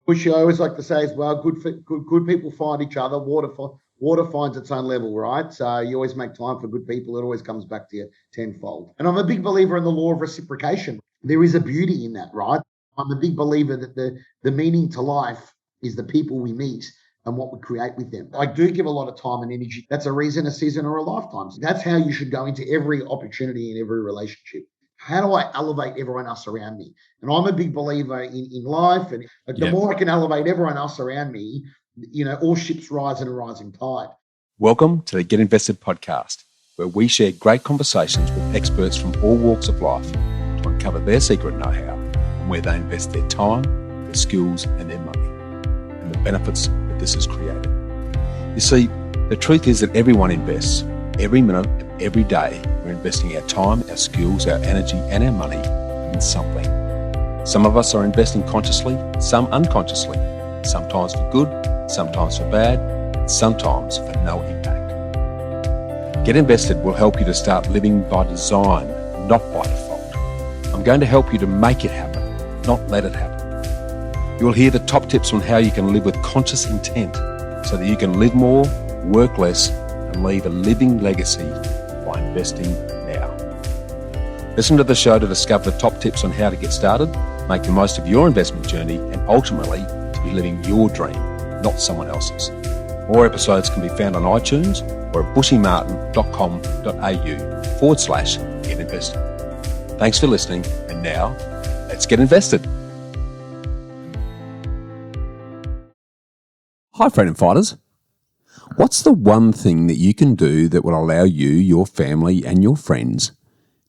Bushy, I always like to say as well, good people find each other. Water finds its own level, right? So you always make time for good people. It always comes back to you tenfold. And I'm a big believer in the law of reciprocation. There is a beauty in that, right? I'm a big believer that the meaning to life is the people we meet and what we create with them. I do give a lot of time and energy. That's a reason, a season, or a lifetime. So that's how you should go into every opportunity in every relationship. How do I elevate everyone else around me? And I'm a big believer in life. And the more I can elevate everyone else around me, all ships rise in a rising tide. Welcome to the Get Invested podcast, where we share great conversations with experts from all walks of life to uncover their secret know-how and where they invest their time, their skills and their money, and the benefits that this has created. You see, the truth is that everyone invests. Every minute of every day, we're investing our time, our skills, our energy and our money in something. Some of us are investing consciously, some unconsciously, sometimes for good, sometimes for bad, and sometimes for no impact. Get Invested will help you to start living by design, not by default. I'm going to help you to make it happen, not let it happen. You'll hear the top tips on how you can live with conscious intent so that you can live more, work less, and leave a living legacy by investing now. Listen to the show to discover the top tips on how to get started, make the most of your investment journey, and ultimately to be living your dream, not someone else's. More episodes can be found on iTunes or at bushymartin.com.au/get invested. Thanks for listening, and now let's get invested. Hi, freedom fighters. What's the one thing that you can do that will allow you, your family and your friends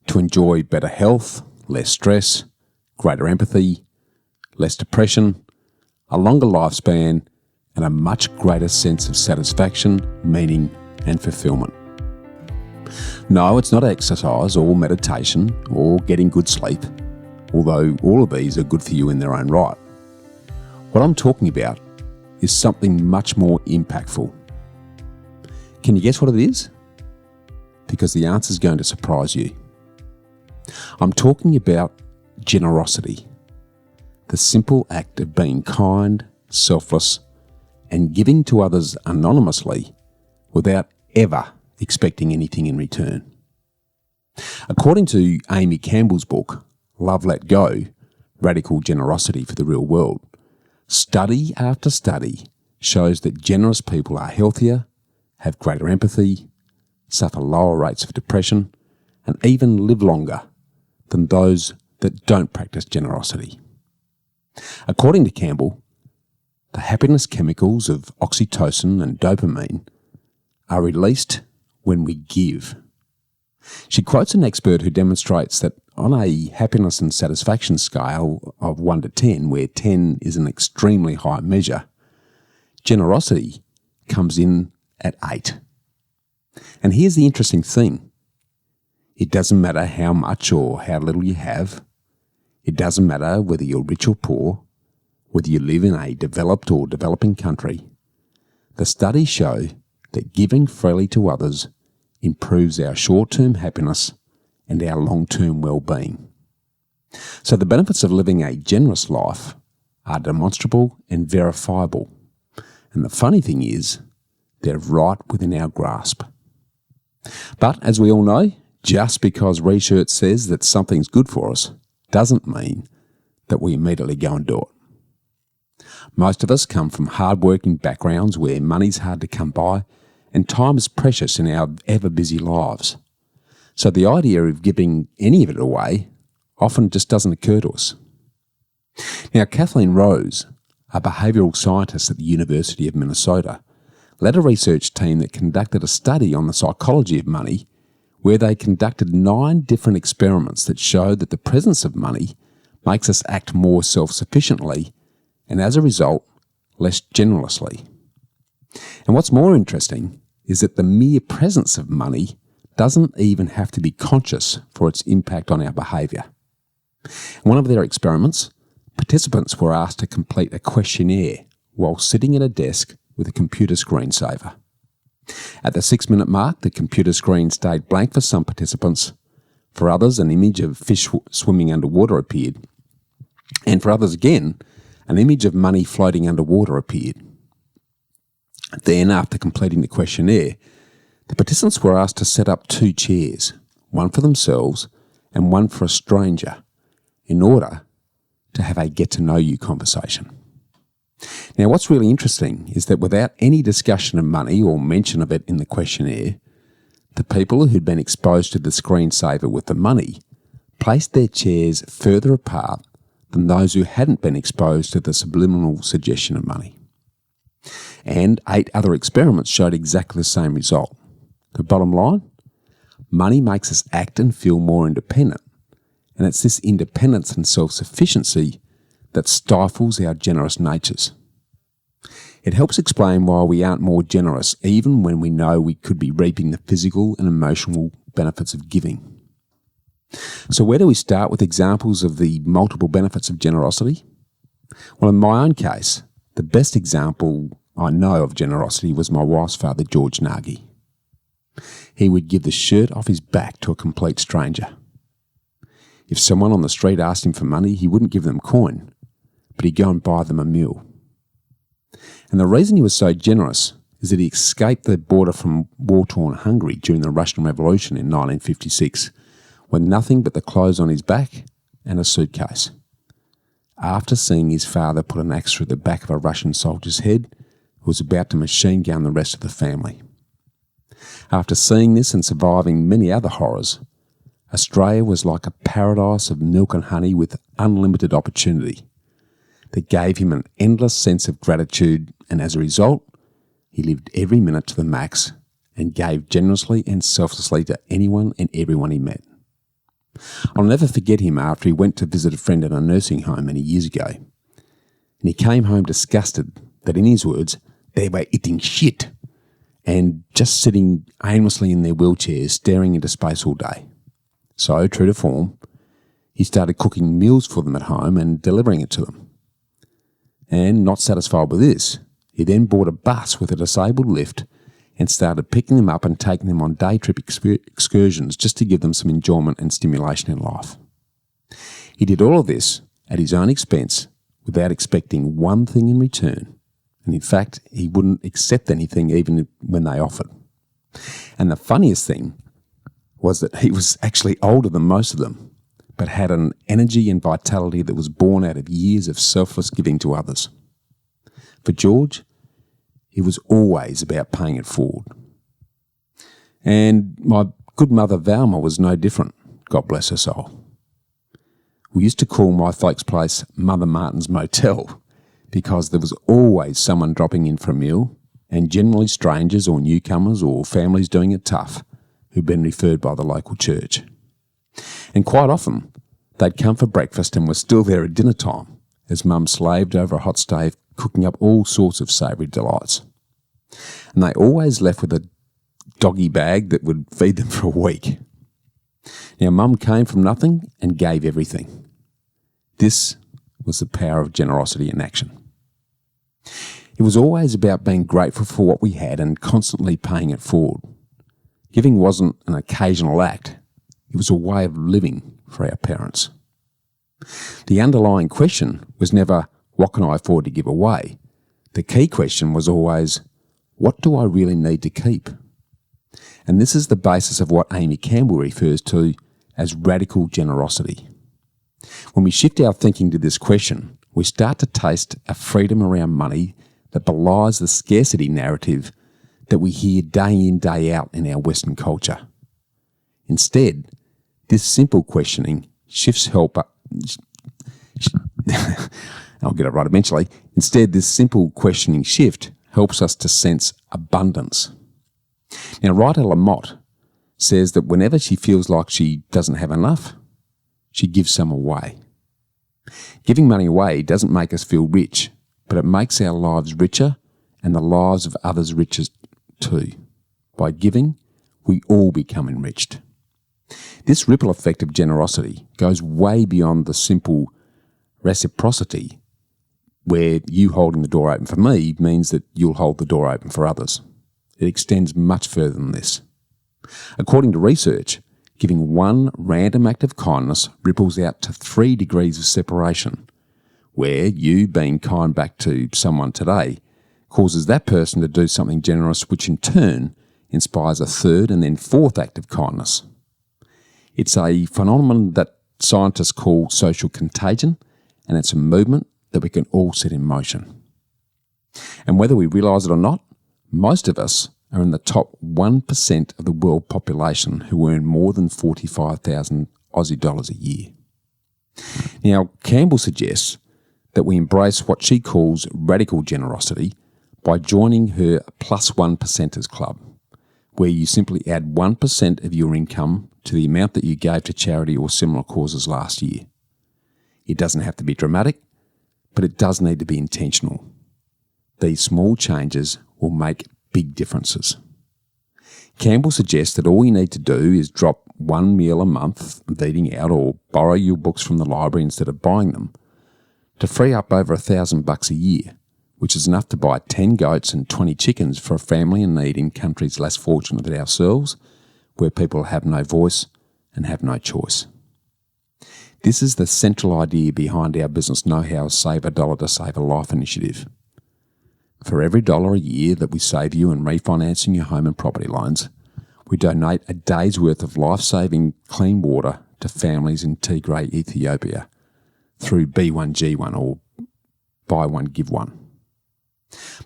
to enjoy better health, less stress, greater empathy, less depression, a longer lifespan, and a much greater sense of satisfaction, meaning and fulfillment? No, it's not exercise or meditation or getting good sleep, although all of these are good for you in their own right. What I'm talking about is something much more impactful. Can you guess what it is? Because the answer is going to surprise you. I'm talking about generosity, the simple act of being kind, selfless, and giving to others anonymously without ever expecting anything in return. According to Amy Campbell's book, Love Let Go, Radical Generosity for the Real World, study after study shows that generous people are healthier, have greater empathy, suffer lower rates of depression, and even live longer than those that don't practice generosity. According to Campbell, the happiness chemicals of oxytocin and dopamine are released when we give. She quotes an expert who demonstrates that on a happiness and satisfaction scale of 1 to 10, where 10 is an extremely high measure, generosity comes in at 8. And here's the interesting thing. It doesn't matter how much or how little you have. It doesn't matter whether you're rich or poor, whether you live in a developed or developing country. The studies show that giving freely to others improves our short-term happiness and our long-term well-being. So the benefits of living a generous life are demonstrable and verifiable. And the funny thing is, they're right within our grasp. But as we all know, just because research says that something's good for us doesn't mean that we immediately go and do it. Most of us come from hard-working backgrounds where money's hard to come by and time is precious in our ever-busy lives. So the idea of giving any of it away often just doesn't occur to us. Now, Kathleen Rose, a behavioural scientist at the University of Minnesota, led a research team that conducted a study on the psychology of money, where they conducted 9 different experiments that showed that the presence of money makes us act more self-sufficiently and, as a result, less generously. And what's more interesting is that the mere presence of money doesn't even have to be conscious for its impact on our behaviour. In one of their experiments, participants were asked to complete a questionnaire while sitting at a desk with a computer screensaver. At the 6-minute mark, the computer screen stayed blank for some participants. For others, an image of fish swimming underwater appeared. And for others again, an image of money floating underwater appeared. Then, after completing the questionnaire, the participants were asked to set up 2 chairs, one for themselves and one for a stranger, in order to have a get-to-know-you conversation. Now, what's really interesting is that without any discussion of money or mention of it in the questionnaire, the people who'd been exposed to the screensaver with the money placed their chairs further apart than those who hadn't been exposed to the subliminal suggestion of money. And 8 other experiments showed exactly the same result. The bottom line? Money makes us act and feel more independent, and it's this independence and self-sufficiency that stifles our generous natures. It helps explain why we aren't more generous even when we know we could be reaping the physical and emotional benefits of giving. So where do we start with examples of the multiple benefits of generosity? Well, in my own case, the best example I know of generosity was my wife's father, George Nagy. He would give the shirt off his back to a complete stranger. If someone on the street asked him for money, he wouldn't give them coin, but he'd go and buy them a meal. And the reason he was so generous is that he escaped the border from war-torn Hungary during the Russian Revolution in 1956 with nothing but the clothes on his back and a suitcase. After seeing his father put an axe through the back of a Russian soldier's head who was about to machine gun the rest of the family. After seeing this and surviving many other horrors, Australia was like a paradise of milk and honey with unlimited opportunity that gave him an endless sense of gratitude, and as a result, he lived every minute to the max and gave generously and selflessly to anyone and everyone he met. I'll never forget him after he went to visit a friend in a nursing home many years ago, and he came home disgusted that, in his words, they were eating shit and just sitting aimlessly in their wheelchairs staring into space all day. So, true to form, he started cooking meals for them at home and delivering it to them. And not satisfied with this, he then bought a bus with a disabled lift and started picking them up and taking them on day trip excursions just to give them some enjoyment and stimulation in life. He did all of this at his own expense without expecting one thing in return. And in fact, he wouldn't accept anything even when they offered. And the funniest thing was that he was actually older than most of them, but had an energy and vitality that was born out of years of selfless giving to others. For George, it was always about paying it forward. And my good mother Valma was no different, God bless her soul. We used to call my folks' place Mother Martin's Motel because there was always someone dropping in for a meal, and generally strangers or newcomers or families doing it tough who'd been referred by the local church. And quite often, they'd come for breakfast and were still there at dinner time as Mum slaved over a hot stove cooking up all sorts of savoury delights. And they always left with a doggy bag that would feed them for a week. Now, Mum came from nothing and gave everything. This was the power of generosity in action. It was always about being grateful for what we had and constantly paying it forward. Giving wasn't an occasional act. It was a way of living for our parents. The underlying question was never, what can I afford to give away? The key question was always, what do I really need to keep? And this is the basis of what Amy Campbell refers to as radical generosity. When we shift our thinking to this question, we start to taste a freedom around money that belies the scarcity narrative that we hear day in, day out in our Western culture. Instead, this simple questioning shifts help. I'll get it right eventually. Instead, this simple questioning shift helps us to sense abundance. Now, Rita Lamotte says that whenever she feels like she doesn't have enough, she gives some away. Giving money away doesn't make us feel rich, but it makes our lives richer and the lives of others richer too. By giving, we all become enriched. This ripple effect of generosity goes way beyond the simple reciprocity, where you holding the door open for me means that you'll hold the door open for others. It extends much further than this. According to research, giving one random act of kindness ripples out to 3 degrees of separation, where you being kind back to someone today causes that person to do something generous, which in turn inspires a third and then fourth act of kindness. It's a phenomenon that scientists call social contagion, and it's a movement that we can all set in motion. And whether we realise it or not, most of us are in the top 1% of the world population who earn more than 45,000 Aussie dollars a year. Now, Campbell suggests that we embrace what she calls radical generosity by joining her plus 1%ers club, where you simply add 1% of your income to the amount that you gave to charity or similar causes last year. It doesn't have to be dramatic, but it does need to be intentional. These small changes will make big differences. Campbell suggests that all you need to do is drop one meal a month of eating out or borrow your books from the library instead of buying them to free up over $1,000 a year, which is enough to buy 10 goats and 20 chickens for a family in need in countries less fortunate than ourselves, where people have no voice and have no choice. This is the central idea behind our business Know How Save a Dollar to Save a Life initiative. For every $1 a year that we save you in refinancing your home and property loans, we donate a day's worth of life-saving clean water to families in Tigray, Ethiopia, through B1G1 or Buy One, Give One.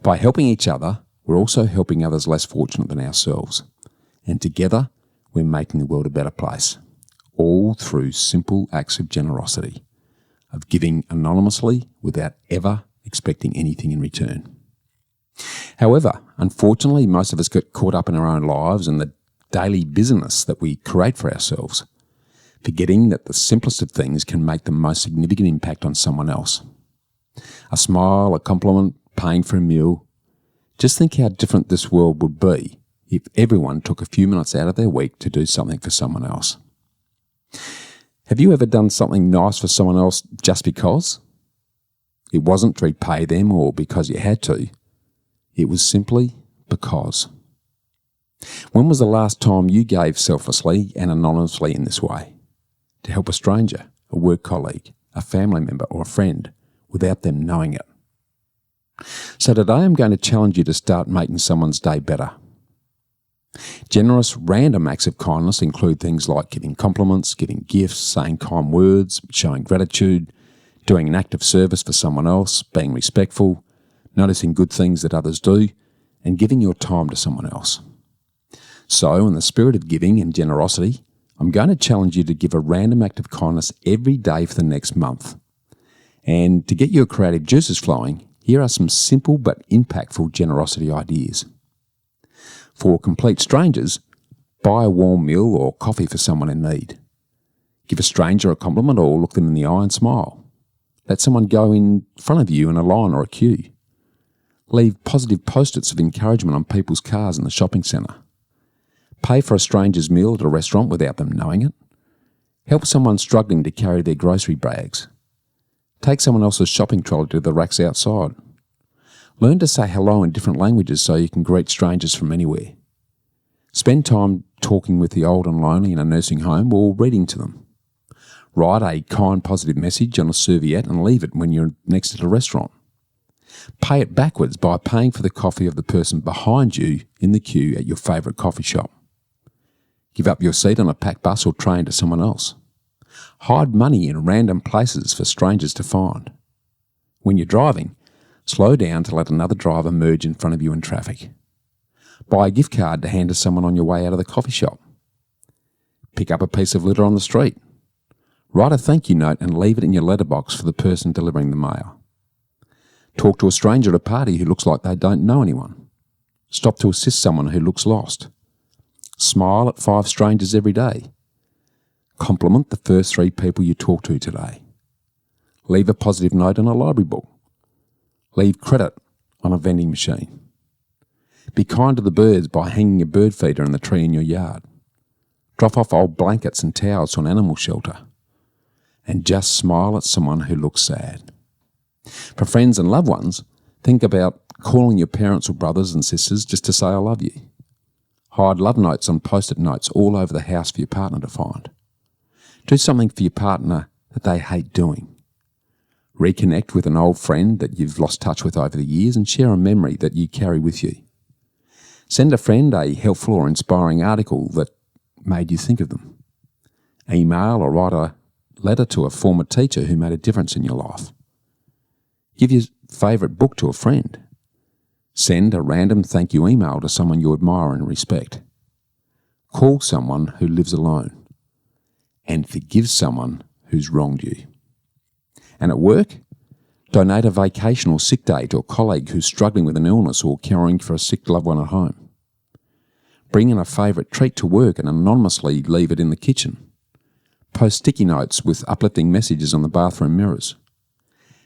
By helping each other, we're also helping others less fortunate than ourselves. And together, we're making the world a better place, all through simple acts of generosity, of giving anonymously without ever expecting anything in return. However, unfortunately, most of us get caught up in our own lives and the daily business that we create for ourselves, forgetting that the simplest of things can make the most significant impact on someone else. A smile, a compliment, paying for a meal. Just think how different this world would be if everyone took a few minutes out of their week to do something for someone else. Have you ever done something nice for someone else just because? It wasn't to repay them or because you had to. It was simply because. When was the last time you gave selflessly and anonymously in this way? To help a stranger, a work colleague, a family member or a friend without them knowing it. So today I'm going to challenge you to start making someone's day better. Generous random acts of kindness include things like giving compliments, giving gifts, saying kind words, showing gratitude, doing an act of service for someone else, being respectful, noticing good things that others do, and giving your time to someone else. So, in the spirit of giving and generosity, I'm going to challenge you to give a random act of kindness every day for the next month. And to get your creative juices flowing, here are some simple but impactful generosity ideas. For complete strangers, buy a warm meal or coffee for someone in need. Give a stranger a compliment or look them in the eye and smile. Let someone go in front of you in a line or a queue. Leave positive post-its of encouragement on people's cars in the shopping centre. Pay for a stranger's meal at a restaurant without them knowing it. Help someone struggling to carry their grocery bags. Take someone else's shopping trolley to the racks outside. Learn to say hello in different languages so you can greet strangers from anywhere. Spend time talking with the old and lonely in a nursing home or reading to them. Write a kind, positive message on a serviette and leave it when you're next at a restaurant. Pay it backwards by paying for the coffee of the person behind you in the queue at your favourite coffee shop. Give up your seat on a packed bus or train to someone else. Hide money in random places for strangers to find. When you're driving, slow down to let another driver merge in front of you in traffic. Buy a gift card to hand to someone on your way out of the coffee shop. Pick up a piece of litter on the street. Write a thank you note and leave it in your letterbox for the person delivering the mail. Talk to a stranger at a party who looks like they don't know anyone. Stop to assist someone who looks lost. Smile at 5 strangers every day. Compliment the first 3 people you talk to today. Leave a positive note on a library book. Leave credit on a vending machine. Be kind to the birds by hanging a bird feeder in the tree in your yard. Drop off old blankets and towels to an animal shelter. And just smile at someone who looks sad. For friends and loved ones, think about calling your parents or brothers and sisters just to say I love you. Hide love notes on post-it notes all over the house for your partner to find. Do something for your partner that they hate doing. Reconnect with an old friend that you've lost touch with over the years and share a memory that you carry with you. Send a friend a helpful or inspiring article that made you think of them. Email or write a letter to a former teacher who made a difference in your life. Give your favourite book to a friend. Send a random thank you email to someone you admire and respect. Call someone who lives alone. And forgive someone who's wronged you. And at work, donate a vacation or sick day to a colleague who's struggling with an illness or caring for a sick loved one at home. Bring in a favourite treat to work and anonymously leave it in the kitchen. Post sticky notes with uplifting messages on the bathroom mirrors.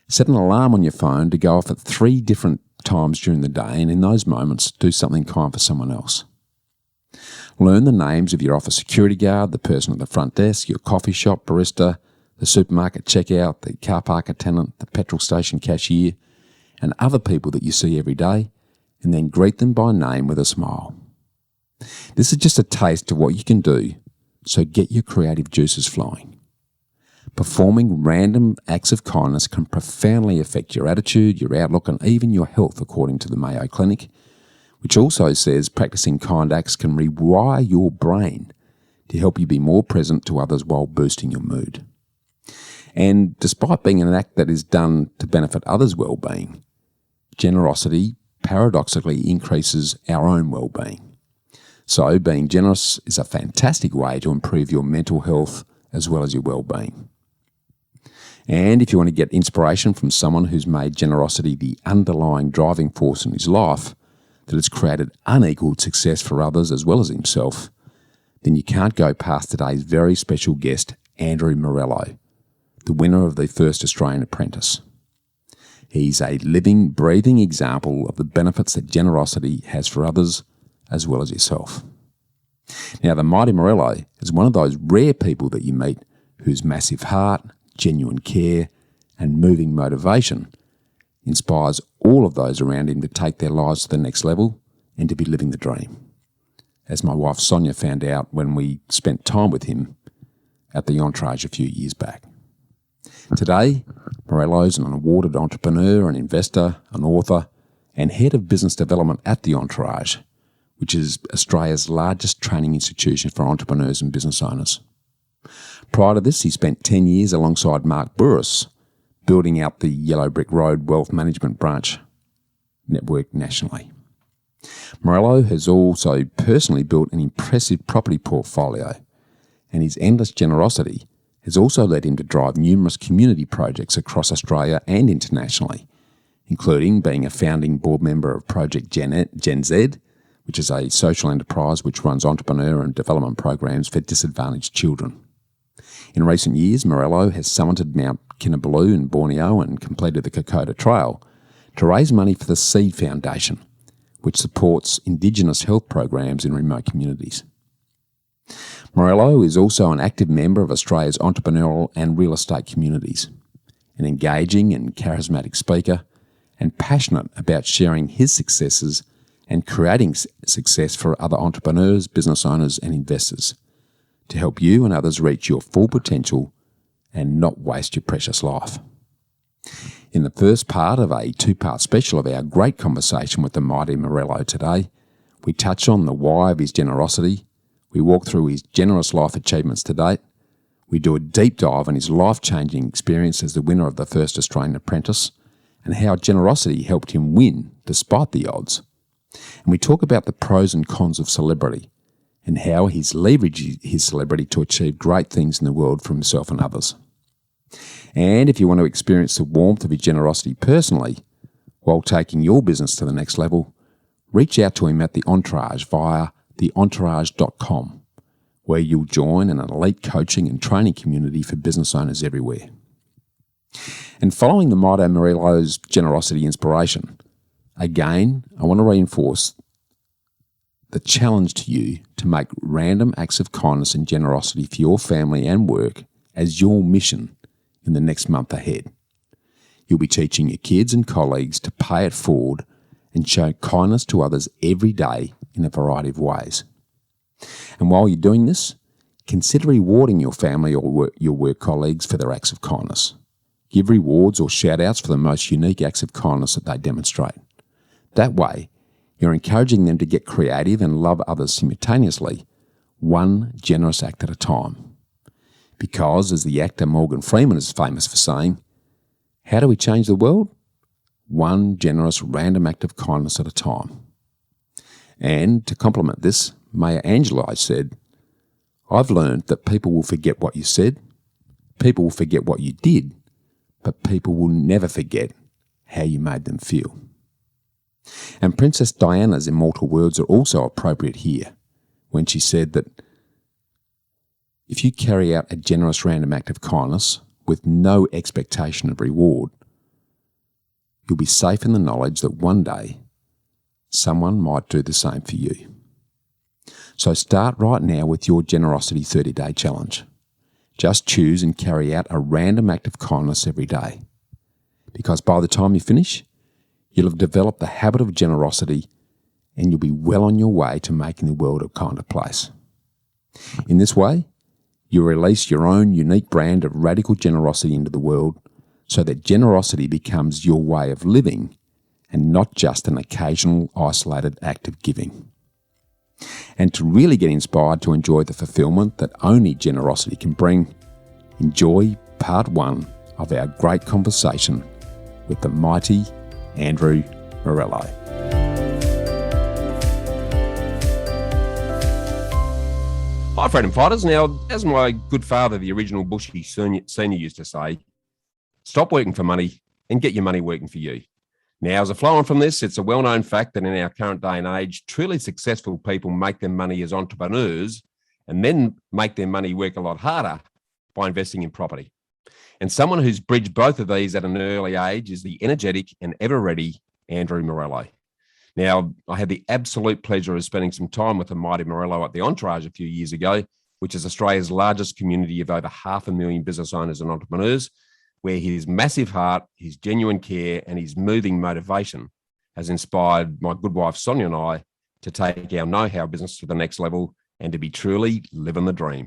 Set an alarm on your phone to go off at 3 different times during the day, and in those moments, do something kind for someone else. Learn the names of your office security guard, the person at the front desk, your coffee shop barista, the supermarket checkout, the car park attendant, the petrol station cashier, and other people that you see every day, and then greet them by name with a smile. This is just a taste of what you can do, so get your creative juices flowing. Performing random acts of kindness can profoundly affect your attitude, your outlook, and even your health, according to the Mayo Clinic, which also says practicing kind acts can rewire your brain to help you be more present to others while boosting your mood. And despite being an act that is done to benefit others' well-being, generosity paradoxically increases our own well-being. So being generous is a fantastic way to improve your mental health as well as your well-being. And if you want to get inspiration from someone who's made generosity the underlying driving force in his life, that has created unequalled success for others as well as himself, then you can't go past today's very special guest, Andrew Morello, the winner of the first Australian Apprentice. He's a living, breathing example of the benefits that generosity has for others as well as yourself. Now, the Mighty Morello is one of those rare people that you meet whose massive heart, genuine care, and moving motivation inspires all of those around him to take their lives to the next level and to be living the dream, as my wife Sonya found out when we spent time with him at the Entourage a few years back. Today, Morello's an awarded entrepreneur, an investor, an author, and head of business development at the Entourage, which is Australia's largest training institution for entrepreneurs and business owners. Prior to this, he spent 10 years alongside Mark Burris, building out the Yellow Brick Road Wealth Management Branch network nationally. Morello has also personally built an impressive property portfolio, and his endless generosity has also led him to drive numerous community projects across Australia and internationally, including being a founding board member of Project Gen Z, which is a social enterprise which runs entrepreneur and development programs for disadvantaged children. In recent years, Morello has summited Mount Kinabalu in Borneo and completed the Kokoda Trail to raise money for the Seed Foundation, which supports Indigenous health programs in remote communities. Morello is also an active member of Australia's entrepreneurial and real estate communities, an engaging and charismatic speaker, and passionate about sharing his successes and creating success for other entrepreneurs, business owners, and investors to help you and others reach your full potential and not waste your precious life. In the first part of a 2-part special of our great conversation with the Mighty Morello today, we touch on the why of his generosity, we walk through his generous life achievements to date, we do a deep dive on his life-changing experience as the winner of the first Australian Apprentice, and how generosity helped him win despite the odds. And we talk about the pros and cons of celebrity, and how he's leveraged his celebrity to achieve great things in the world for himself and others. And if you want to experience the warmth of his generosity personally, while taking your business to the next level, reach out to him at the Entourage via theentourage.com, where you'll join an elite coaching and training community for business owners everywhere. And following the Mighty Morello's generosity inspiration, again, I want to reinforce the challenge to you to make random acts of kindness and generosity for your family and work as your mission in the next month ahead. You'll be teaching your kids and colleagues to pay it forward and show kindness to others every day in a variety of ways. And while you're doing this, consider rewarding your family or your work colleagues for their acts of kindness. give rewards or shout-outs for the most unique acts of kindness that they demonstrate. That way, you're encouraging them to get creative and love others simultaneously, one generous act at a time. Because, as the actor Morgan Freeman is famous for saying, how do we change the world? One generous random act of kindness at a time. And to complement this, Maya Angelou said, I've learned that people will forget what you said, people will forget what you did, but people will never forget how you made them feel. And Princess Diana's immortal words are also appropriate here, when she said that if you carry out a generous random act of kindness with no expectation of reward, you'll be safe in the knowledge that one day someone might do the same for you. So start right now with your Generosity 30-day challenge. Just choose and carry out a random act of kindness every day. Because by the time you finish, you'll have developed the habit of generosity and you'll be well on your way to making the world a kinder place. In this way, you release your own unique brand of radical generosity into the world so that generosity becomes your way of living and not just an occasional isolated act of giving. And to really get inspired to enjoy the fulfillment that only generosity can bring, enjoy part 1 of our great conversation with the mighty Andrew Morello. Hi, freedom fighters. Now, as my good father, the original Bushy Senior, used to say, stop working for money and get your money working for you. Now, as a flow on from this, it's a well-known fact that in our current day and age, truly successful people make their money as entrepreneurs and then make their money work a lot harder by investing in property. And someone who's bridged both of these at an early age is the energetic and ever-ready Andrew Morello. Now, I had the absolute pleasure of spending some time with the Mighty Morello at the Entourage a few years ago, which is Australia's largest community of over 500,000 business owners and entrepreneurs, where his massive heart, his genuine care, and his moving motivation has inspired my good wife, Sonya and I, to take our know-how business to the next level and to be truly living the dream.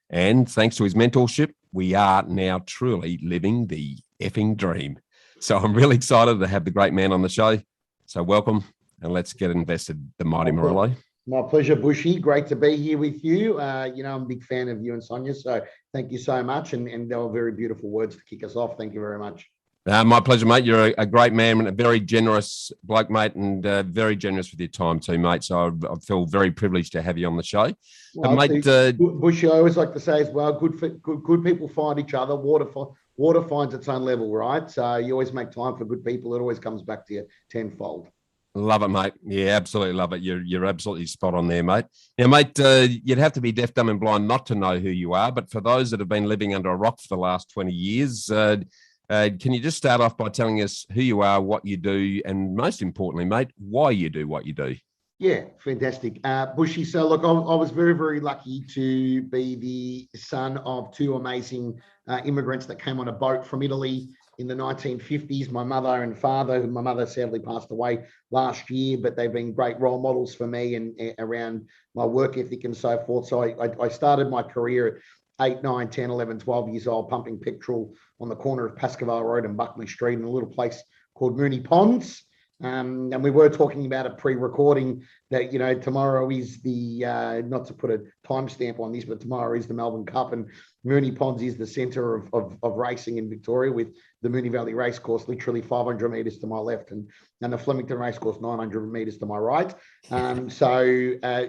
And thanks to his mentorship, we are now truly living the effing dream. So I'm really excited to have the great man on the show. So welcome, and let's get invested, the Mighty Morello. My pleasure, Bushy. Great to be here with you. I'm a big fan of you and Sonya, so thank you so much. And they were very beautiful words to kick us off. Thank you very much. My pleasure, mate. You're a great man and a very generous bloke, mate, and very generous with your time too, mate. So I feel very privileged to have you on the show. Well, mate, Bushy, I always like to say as well, good people find each other. Water finds its own level, right? So you always make time for good people. It always comes back to you tenfold. Love it, mate. Yeah, absolutely love it. You're absolutely spot on there, mate. Now, mate, you'd have to be deaf, dumb and blind not to know who you are. But for those that have been living under a rock for the last 20 years, can you just start off by telling us who you are, what you do, and most importantly, mate, why you do what you do? Yeah, fantastic. Bushy, so look, I was very, very lucky to be the son of two amazing immigrants that came on a boat from Italy in the 1950s. My mother and father, who my mother sadly passed away last year, but they've been great role models for me and around my work ethic and so forth. So I started my career at 8, 9, 10, 11, 12 years old, pumping petrol on the corner of Pascoe Road and Buckley Street in a little place called Moonee Ponds. And we were talking about it pre-recording that, you know, tomorrow is the, not to put a timestamp on this, but tomorrow is the Melbourne Cup, and Moonee Ponds is the centre of racing in Victoria, with the Moonee Valley Racecourse literally 500 metres to my left and the Flemington Racecourse 900 metres to my right. So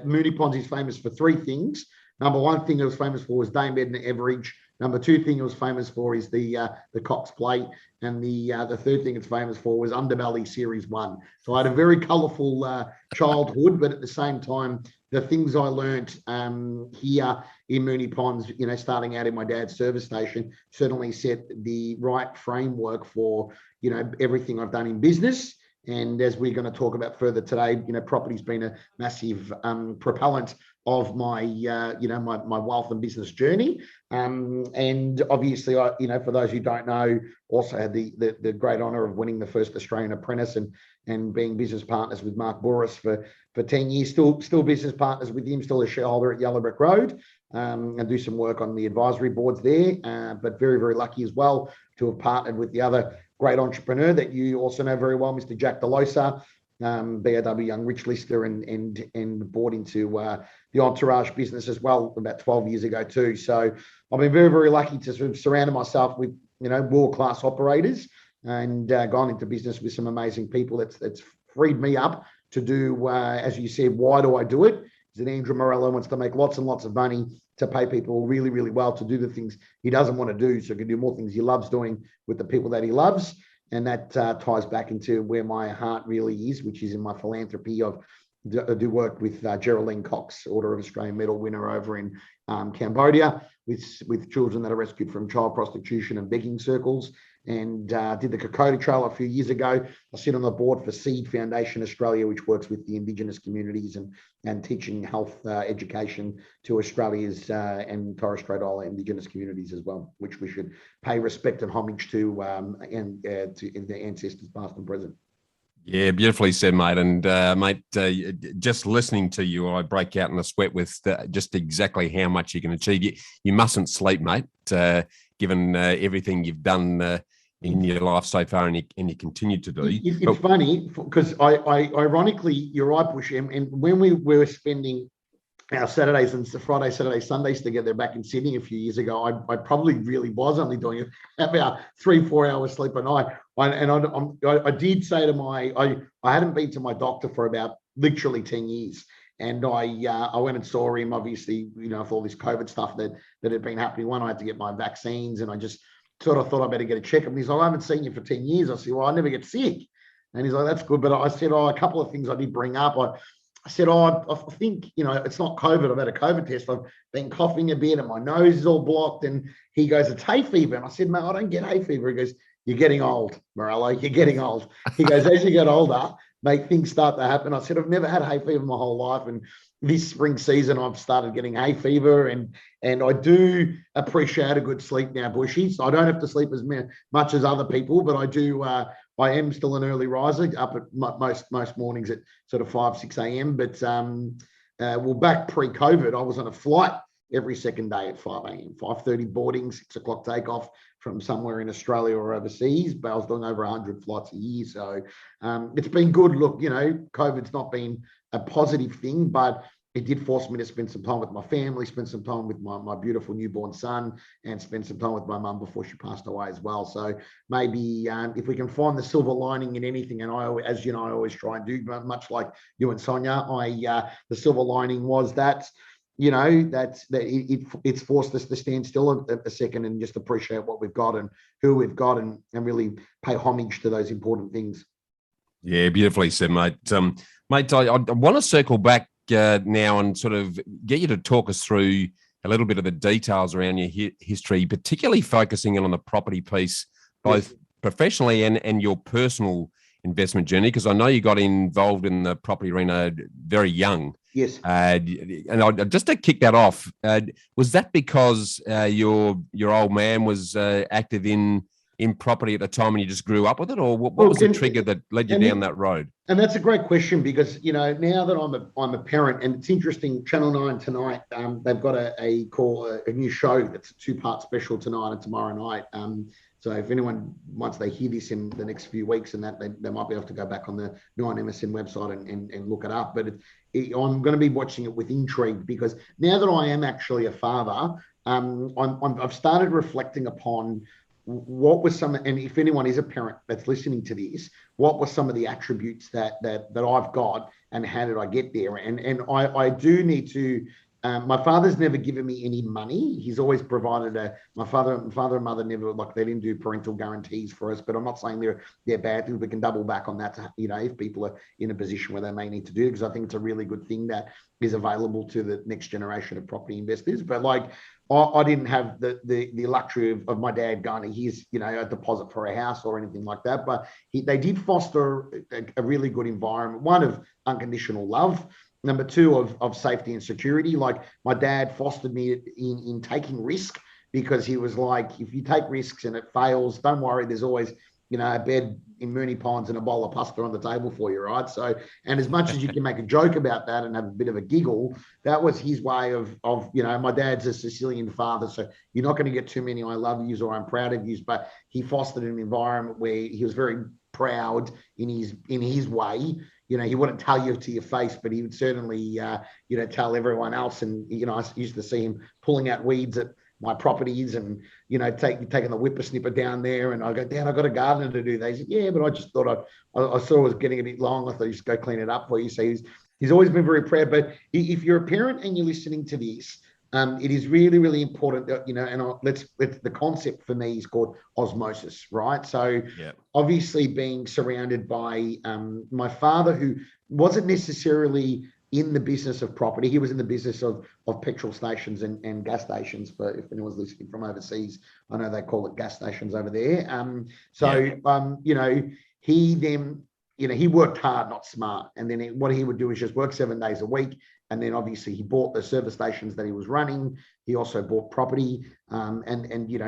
Moonee Ponds is famous for three things. Number one thing it was famous for was Dame Edna Everage. Number two thing it was famous for is the Cox Plate. And the third thing it's famous for was Underbelly Series 1. So I had a very colourful childhood, but at the same time, the things I learnt here in Moonee Ponds, you know, starting out in my dad's service station, certainly set the right framework for, you know, everything I've done in business And as we're going to talk about further today, property's been a massive propellant of my, my wealth and business journey. And obviously, for those who don't know, also had the great honour of winning the first Australian Apprentice and being business partners with Mark Boris for 10 years, still business partners with him, still a shareholder at Yellow Brick Road, and do some work on the advisory boards there. But very, very lucky as well to have partnered with the other great entrepreneur that you also know very well, Mr. Jack Delosa, BOW Young Rich Lister, and bought into the Entourage business as well about 12 years ago too. So I've been very, very lucky to sort of surround myself with, world-class operators and gone into business with some amazing people. That's freed me up to do, as you said, why do I do it? Is that Andrew Morello wants to make lots and lots of money to pay people really, really well to do the things he doesn't want to do, so he can do more things he loves doing with the people that he loves. And that ties back into where my heart really is, which is in my philanthropy. I do work with Geraldine Cox, Order of Australian Medal winner over in Cambodia, with children that are rescued from child prostitution and begging circles, and did the Kokoda Trail a few years ago. I sit on the board for Seed Foundation Australia, which works with the Indigenous communities and teaching health education to Australia's and Torres Strait Islander Indigenous communities as well, which we should pay respect and homage to and to the ancestors past and present. Yeah, beautifully said, mate. And mate, just listening to you, I break out in a sweat with just exactly how much you can achieve. You mustn't sleep, mate, given everything you've done in your life so far, and you continue to do. It's funny because I ironically, you're right, Bush, and when we were spending our Saturdays and Friday, Saturday, Sundays together back in Sydney a few years ago, I probably really was only doing about 3-4 hours sleep a night. I did say to I hadn't been to my doctor for about literally 10 years. And I went and saw him, obviously, with all this COVID stuff that had been happening. One, I had to get my vaccines, and I just sort of thought I better get a checkup. And he's like, I haven't seen you for 10 years. I said, well, I never get sick. And he's like, that's good. But I said, a couple of things I did bring up. I said, I think, it's not COVID. I've had a COVID test. I've been coughing a bit and my nose is all blocked. And he goes, it's hay fever. And I said, mate, I don't get hay fever. He goes, you're getting old, Morello. You're getting old. He goes, as you get older, mate, things start to happen. I said, I've never had hay fever my whole life. And this spring season, I've started getting hay fever. And I do appreciate a good sleep now, Bushy. So I don't have to sleep as much as other people, but I do. I am still an early riser, up at most mornings at sort of 5-6 a.m. But back pre-COVID, I was on a flight every second day at 5 a.m. 5:30 boarding, 6 o'clock takeoff from somewhere in Australia or overseas. But I was doing over 100 flights a year, so it's been good. Look, COVID's not been a positive thing, but it did force me to spend some time with my family, spend some time with my beautiful newborn son, and spend some time with my mum before she passed away as well. So maybe if we can find the silver lining in anything, and as you know, I always try and do, much like you and Sonya, the silver lining was that, it's forced us to stand still a second and just appreciate what we've got and who we've got, and really pay homage to those important things. Yeah, beautifully said, mate. Mate, I want to circle back now and sort of get you to talk us through a little bit of the details around your history, particularly focusing in on the property piece, both professionally and your personal investment journey, because I know you got involved in the property arena very young. Yes. And just to kick that off, was that because your old man was active in property at the time and you just grew up with it, or what was the trigger that led you down that road? And that's a great question, because now that I'm a parent, and it's interesting, Channel 9 tonight, they've got a new show that's a 2-part special tonight and tomorrow night. So if anyone, once they hear this in the next few weeks and that, they might be able to go back on the 9MSN website and look it up. But I'm going to be watching it with intrigue, because now that I am actually a father, I've started reflecting upon what was some, and if anyone is a parent that's listening to this, what were some of the attributes that I've got, and how did I get there? And I do need to. My father's never given me any money. He's always provided my father and mother never, they didn't do parental guarantees for us, but I'm not saying they're bad things. We can double back on that to, if people are in a position where they may need to do it, because I think it's a really good thing that is available to the next generation of property investors. But I didn't have the luxury of my dad going, here's, a deposit for a house or anything like that. But they did foster a really good environment, one of unconditional love, number two of safety and security. Like my dad fostered me in taking risk, because he was like, if you take risks and it fails, don't worry, there's always a bed in Mooney Ponds and a bowl of pasta on the table for you, right? So, and as much as you can make a joke about that and have a bit of a giggle, that was his way of my dad's a Sicilian father, so you're not going to get too many I love yous or I'm proud of yous, but he fostered an environment where he was very proud in his way. He wouldn't tell you to your face, but he would certainly, tell everyone else. And, I used to see him pulling out weeds at my properties and, taking the whippersnipper down there. And I go, Dad, I got a gardener to do that. He said, yeah, but I just thought I saw it was getting a bit long. I thought you should go clean it up for you. So he's always been very proud. But if you're a parent and you're listening to this, it is really, really important that, and the concept for me is called osmosis, right? So obviously being surrounded by my father, who wasn't necessarily in the business of property. He was in the business of petrol stations and gas stations. For if anyone's listening from overseas, I know they call it gas stations over there. He then, he worked hard, not smart. And then what he would do is just work 7 days a week. And then obviously he bought the service stations that he was running. He also bought property. And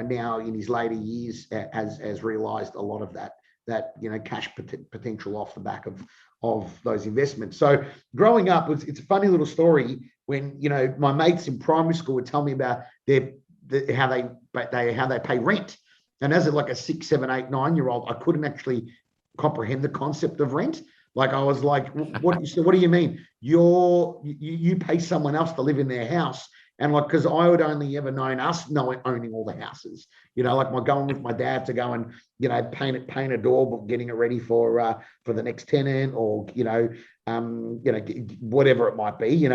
now in his later years has realized a lot of that cash potential off the back of those investments. So growing up, it's a funny little story when, my mates in primary school would tell me about how they pay rent. And as like a 6, 7, 8, 9-year-old, I couldn't actually comprehend the concept of rent. Like I was like, what do you mean? You pay someone else to live in their house. And like, because I would only ever known us owning all the houses, like going with my dad to go and, paint a door, but getting it ready for the next tenant, or, whatever it might be,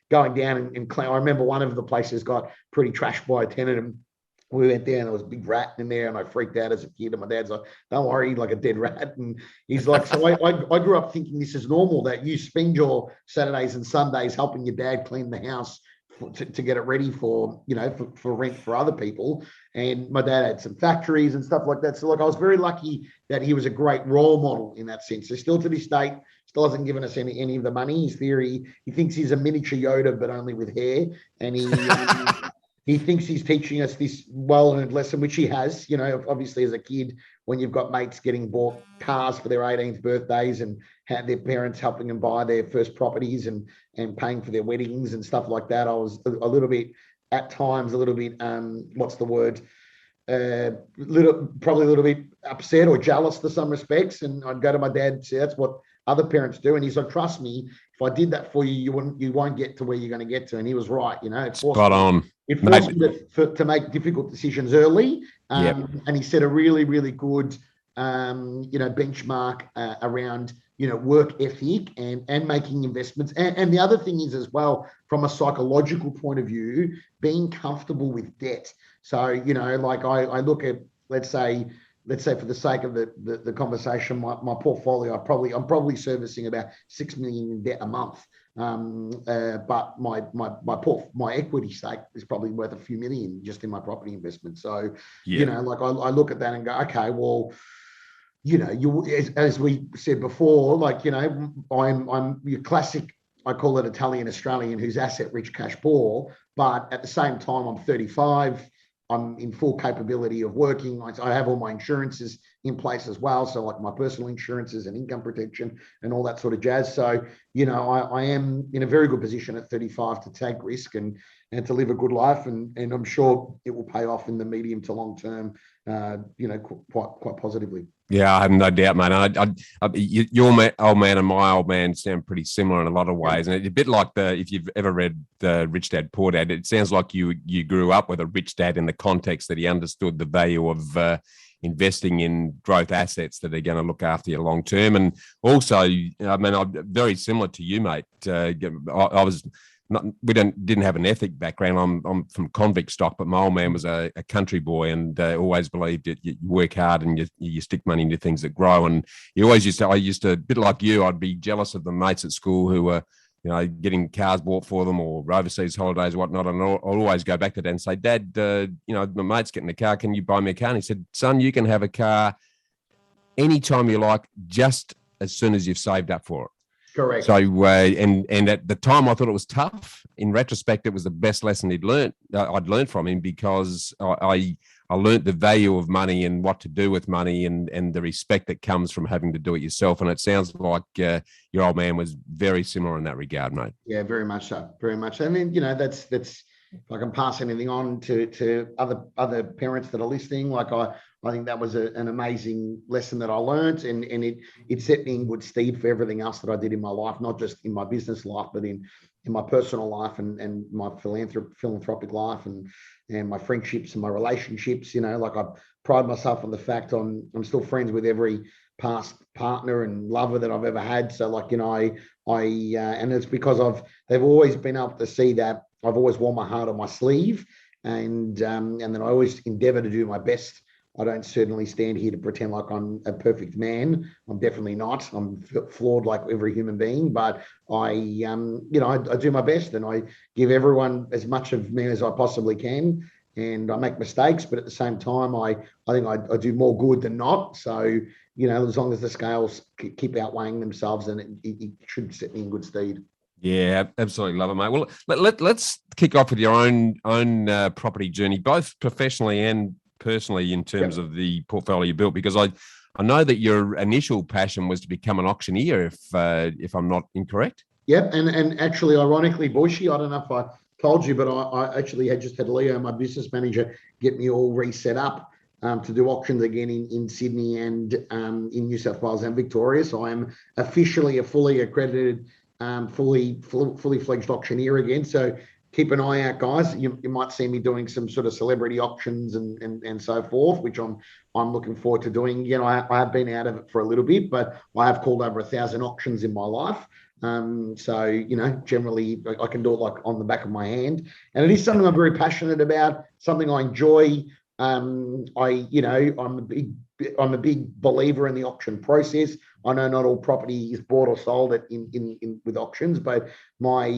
going down and clean. I remember one of the places got pretty trashed by a tenant, and we went there and there was a big rat in there, and I freaked out as a kid. And my dad's like, don't worry, like a dead rat. And he's like, so I grew up thinking this is normal, that you spend your Saturdays and Sundays helping your dad clean the house to get it ready for rent for other people. And my dad had some factories and stuff like that. So like, I was very lucky that he was a great role model in that sense. So still to this date, still hasn't given us any of the money. His theory, he thinks he's a miniature Yoda, but only with hair. And he thinks he's teaching us this well-earned lesson, which he has, obviously as a kid, when you've got mates getting bought cars for their 18th birthdays and had their parents helping them buy their first properties and paying for their weddings and stuff like that. I was a little bit, at times, what's the word? Probably a little bit upset or jealous to some respects. And I'd go to my dad and say, that's what other parents do. And he's like, trust me, if I did that for you, you won't get to where you're going to get to. And he was right. It forced me to make difficult decisions early. And he set a really, really good, benchmark around, work ethic and making investments. And the other thing is as well, from a psychological point of view, being comfortable with debt. So, like I look at, let's say for the sake of the conversation, my portfolio, I'm probably servicing about 6 million in debt a month. But my equity stake is probably worth a few million just in my property investment. So, like I look at that and go, okay, well, as we said before, like, I'm your classic, I call it Italian Australian, who's asset rich, cash poor. But at the same time, I'm 35. I'm in full capability of working. I have all my insurances in place as well. So like my personal insurances and income protection and all that sort of jazz. So, I am in a very good position at 35 to take risk and to live a good life. And I'm sure it will pay off in the medium to long term, quite positively. Yeah, I have no doubt, mate. Your old man and my old man sound pretty similar in a lot of ways, and it's a bit like if you've ever read the Rich Dad Poor Dad. It sounds like you grew up with a rich dad in the context that he understood the value of investing in growth assets that are going to look after you long term, and also, I'm very similar to you, mate. I was. Didn't have an ethic background. I'm from convict stock, but my old man was a country boy and always believed that you work hard and you stick money into things that grow. And he always I used to, a bit like you, I'd be jealous of the mates at school who were getting cars bought for them or overseas holidays or whatnot. And I'll always go back to Dad and say, Dad, my mate's getting a car. Can you buy me a car? And he said, son, you can have a car anytime you like, just as soon as you've saved up for it. Correct. So, and at the time I thought it was tough. In retrospect, it was the best lesson I'd learned from him, because I learned the value of money and what to do with money, and the respect that comes from having to do it yourself. And it sounds like your old man was very similar in that regard, mate. Yeah, very much so. Very much. I mean, that's if I can pass anything on to other parents that are listening, like I think that was an amazing lesson that I learned, and it set me in good stead for everything else that I did in my life, not just in my business life, but in my personal life and my philanthropic life and my friendships and my relationships. Like I pride myself on the fact I'm still friends with every past partner and lover that I've ever had. So like, and it's because they've always been able to see that I've always worn my heart on my sleeve, and then I always endeavor to do my best. I don't certainly stand here to pretend like I'm a perfect man. I'm definitely not. I'm flawed like every human being, but I do my best, and I give everyone as much of me as I possibly can. And I make mistakes, but at the same time, I think I do more good than not. So, as long as the scales keep outweighing themselves, then it should set me in good stead. Yeah, absolutely love it, mate. Well, let's kick off with your own property journey, both professionally and personally, in terms of the portfolio you built, because I know that your initial passion was to become an auctioneer, if I'm not incorrect. Yep, and actually, ironically, Boishi, I don't know if I told you, but I actually had Leo, my business manager, get me all reset up to do auctions again in Sydney and in New South Wales and Victoria. So I am officially a fully accredited, fully fledged auctioneer again. So keep an eye out, guys. You might see me doing some sort of celebrity auctions and so forth, which I'm looking forward to doing. I have been out of it for a little bit, but I have called over 1,000 auctions in my life. So, generally I can do it like on the back of my hand, and it is something I'm very passionate about, something I enjoy. I'm a big believer in the auction process. I know not all property is bought or sold in with auctions, but I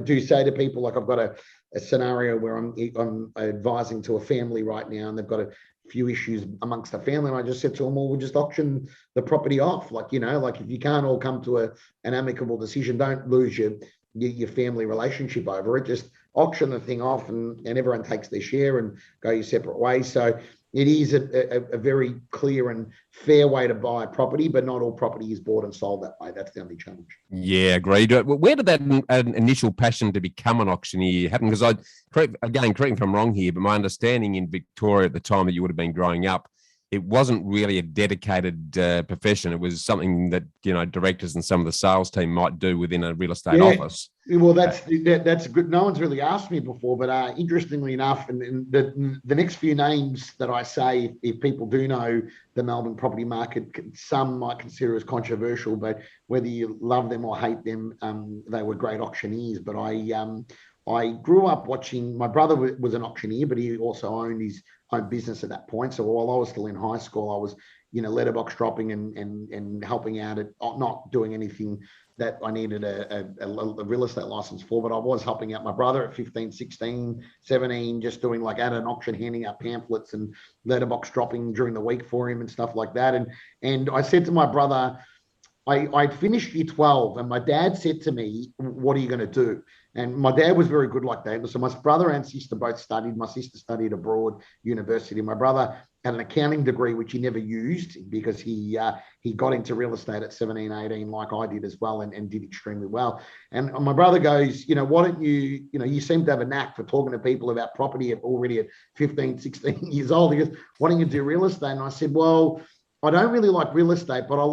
do say to people, like, I've got a scenario where I'm advising to a family right now, and they've got a few issues amongst the family, and I just said to them, well, we'll just auction the property off. Like, if you can't all come to an amicable decision, don't lose your family relationship over it. Just auction the thing off, and everyone takes their share and go your separate ways. So it is a very clear and fair way to buy a property, but not all property is bought and sold that way. That's the only challenge. Yeah, agreed. Where did that initial passion to become an auctioneer happen? Because correct me if I'm wrong here, but my understanding in Victoria at the time that you would have been growing up, it wasn't really a dedicated profession. It was something that directors and some of the sales team might do within a real estate office. Well, that's good. No one's really asked me before, but interestingly enough, and the next few names that I say, if people do know the Melbourne property market, some might consider as controversial, but whether you love them or hate them, they were great auctioneers. But I grew up watching. My brother was an auctioneer, but he also owned his own business at that point. So while I was still in high school, I was, letterbox dropping and helping out at, not doing anything that I needed a real estate license for, but I was helping out my brother at 15, 16, 17, just doing like at an auction, handing out pamphlets and letterbox dropping during the week for him and stuff like that. And I said to my brother, I'd finished year 12, and my dad said to me, what are you going to do? And my dad was very good like that. So my brother and sister both studied. My sister studied abroad, university. My brother had an accounting degree, which he never used because he got into real estate at 17, 18, like I did as well, and did extremely well. And my brother goes, why don't you, you seem to have a knack for talking to people about property already at 15, 16 years old. He goes, why don't you do real estate? And I said, well, I don't really like real estate, but I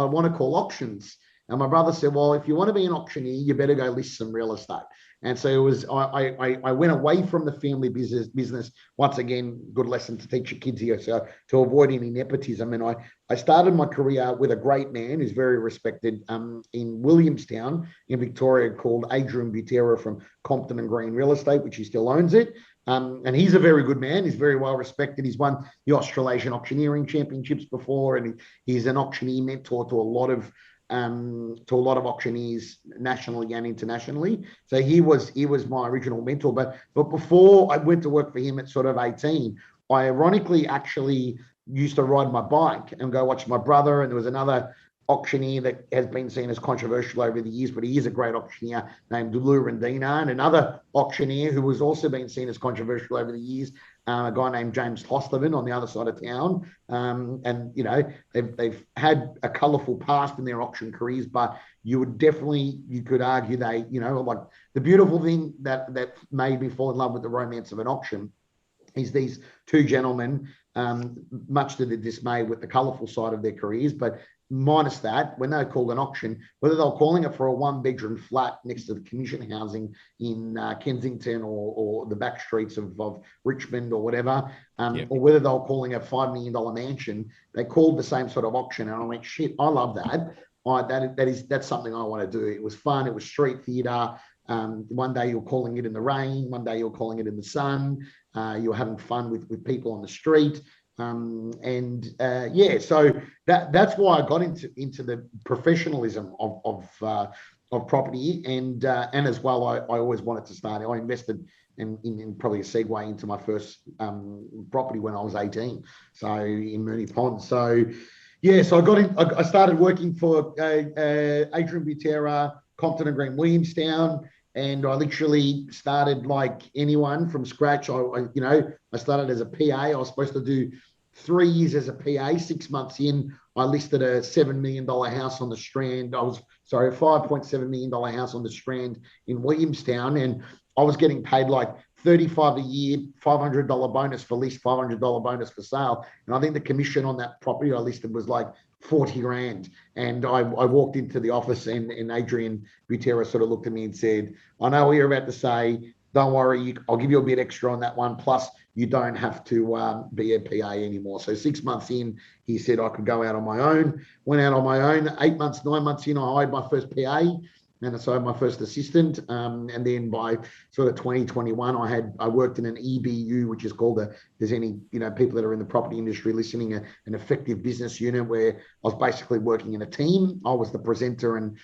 want to call auctions. And my brother said, well, if you want to be an auctioneer, you better go list some real estate. And so it was, I went away from the family business. Once again, good lesson to teach your kids here. So to avoid any nepotism. And I started my career with a great man who's very respected in Williamstown in Victoria, called Adrian Butera from Compton and Green Real Estate, which he still owns it. And he's a very good man. He's very well respected. He's won the Australian Auctioneering Championships before, and he's an auctioneer mentor to a lot of to a lot of auctioneers nationally and internationally. So he was my original mentor. But before I went to work for him at sort of 18, I ironically actually used to ride my bike and go watch my brother. And there was another auctioneer that has been seen as controversial over the years, but he is a great auctioneer named Lou Rendina, and another auctioneer who has also been seen as controversial over the years, a guy named James Hostleman on the other side of town. And, you know, they've had a colourful past in their auction careers, but you could argue they, you know, like the beautiful thing that made me fall in love with the romance of an auction is these two gentlemen, much to the dismay with the colourful side of their careers, but minus that, when they called an auction, whether they're calling it for a one-bedroom flat next to the commission housing in Kensington or the back streets of Richmond or whatever, or whether they were calling a $5 million mansion, they called the same sort of auction. And I went, shit, I love that. That's something I want to do. It was fun. It was street theatre. One day you're calling it in the rain. One day you're calling it in the sun. You're having fun with people on the street. So that's why I got into the professionalism of property, and as well, I always wanted to start. I invested in probably a segue into my first property when I was 18, so in Mooney Pond. So I started working for Adrian Butera, Compton and Green, Williamstown. And I literally started like anyone from scratch. I started as a PA. I was supposed to do 3 years as a PA. 6 months in, I listed a $7 million house on the Strand. a $5.7 million house on the Strand in Williamstown. And I was getting paid like $35 a year, $500 bonus for list, $500 bonus for sale. And I think the commission on that property I listed was like 40 grand. And I walked into the office and Adrian Butera sort of looked at me and said, I know what you're about to say. Don't worry, I'll give you a bit extra on that one. Plus, you don't have to be a PA anymore. So 6 months in, he said I could go out on my own. Went out on my own. 8 months, 9 months in, I hired my first PA. And so my first assistant, and then by sort of 2021, I worked in an EBU, which is called there's any people that are in the property industry listening, an effective business unit, where I was basically working in a team. I was the presenter and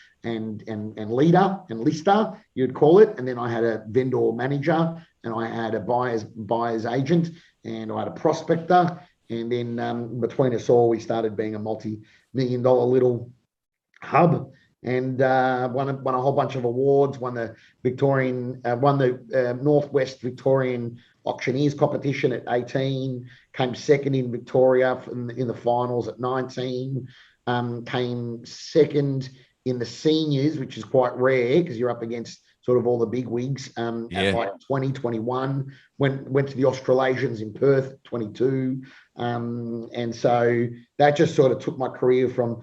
leader and lister, you'd call it, and then I had a vendor manager, and I had a buyer's agent, and I had a prospector, and then between us all, we started being a multi-million-dollar little hub. And won a whole bunch of awards. Won the Northwest Victorian Auctioneers competition at 18. Came second in Victoria in the finals at 19. Came second in the seniors, which is quite rare because you're up against sort of all the big wigs. At like 2021. Went to the Australasians in Perth, 22. And so that just sort of took my career from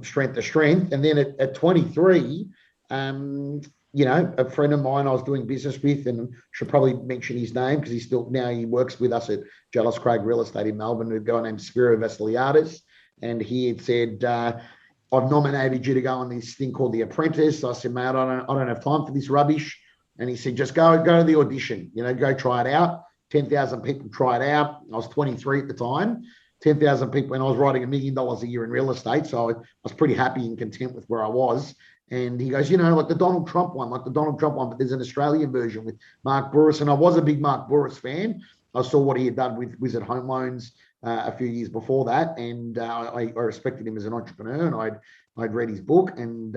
strength to strength. And then at 23, a friend of mine I was doing business with, and should probably mention his name because he works with us at Jealous Craig Real Estate in Melbourne, a guy named Spiro Vasiliadis. And he had said, I've nominated you to go on this thing called The Apprentice. I said, mate, I don't have time for this rubbish. And he said, just go to the audition, go try it out. 10,000 people try it out. I was 23 at the time. 10,000 people, and I was writing $1 million a year in real estate. So I was pretty happy and content with where I was. And he goes, like the Donald Trump one, but there's an Australian version with Mark Burris. And I was a big Mark Burris fan. I saw what he had done with Wizard Home Loans a few years before that. And I respected him as an entrepreneur, and I'd read his book, and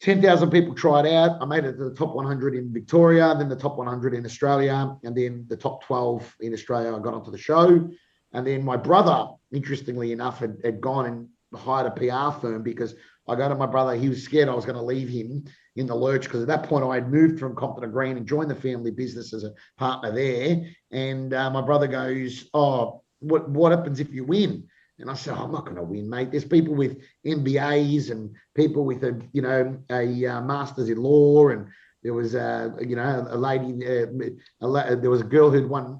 10,000 people tried out. I made it to the top 100 in Victoria, then the top 100 in Australia, and then the top 12 in Australia. I got onto the show. And then my brother, interestingly enough, had gone and hired a PR firm, because I go to my brother, he was scared I was going to leave him in the lurch, because at that point I had moved from Compton and Green and joined the family business as a partner there. And my brother goes, oh, what happens if you win? And I said, I'm not going to win, mate. There's people with MBAs and people with a master's in law, and there was a lady, there was a girl who'd won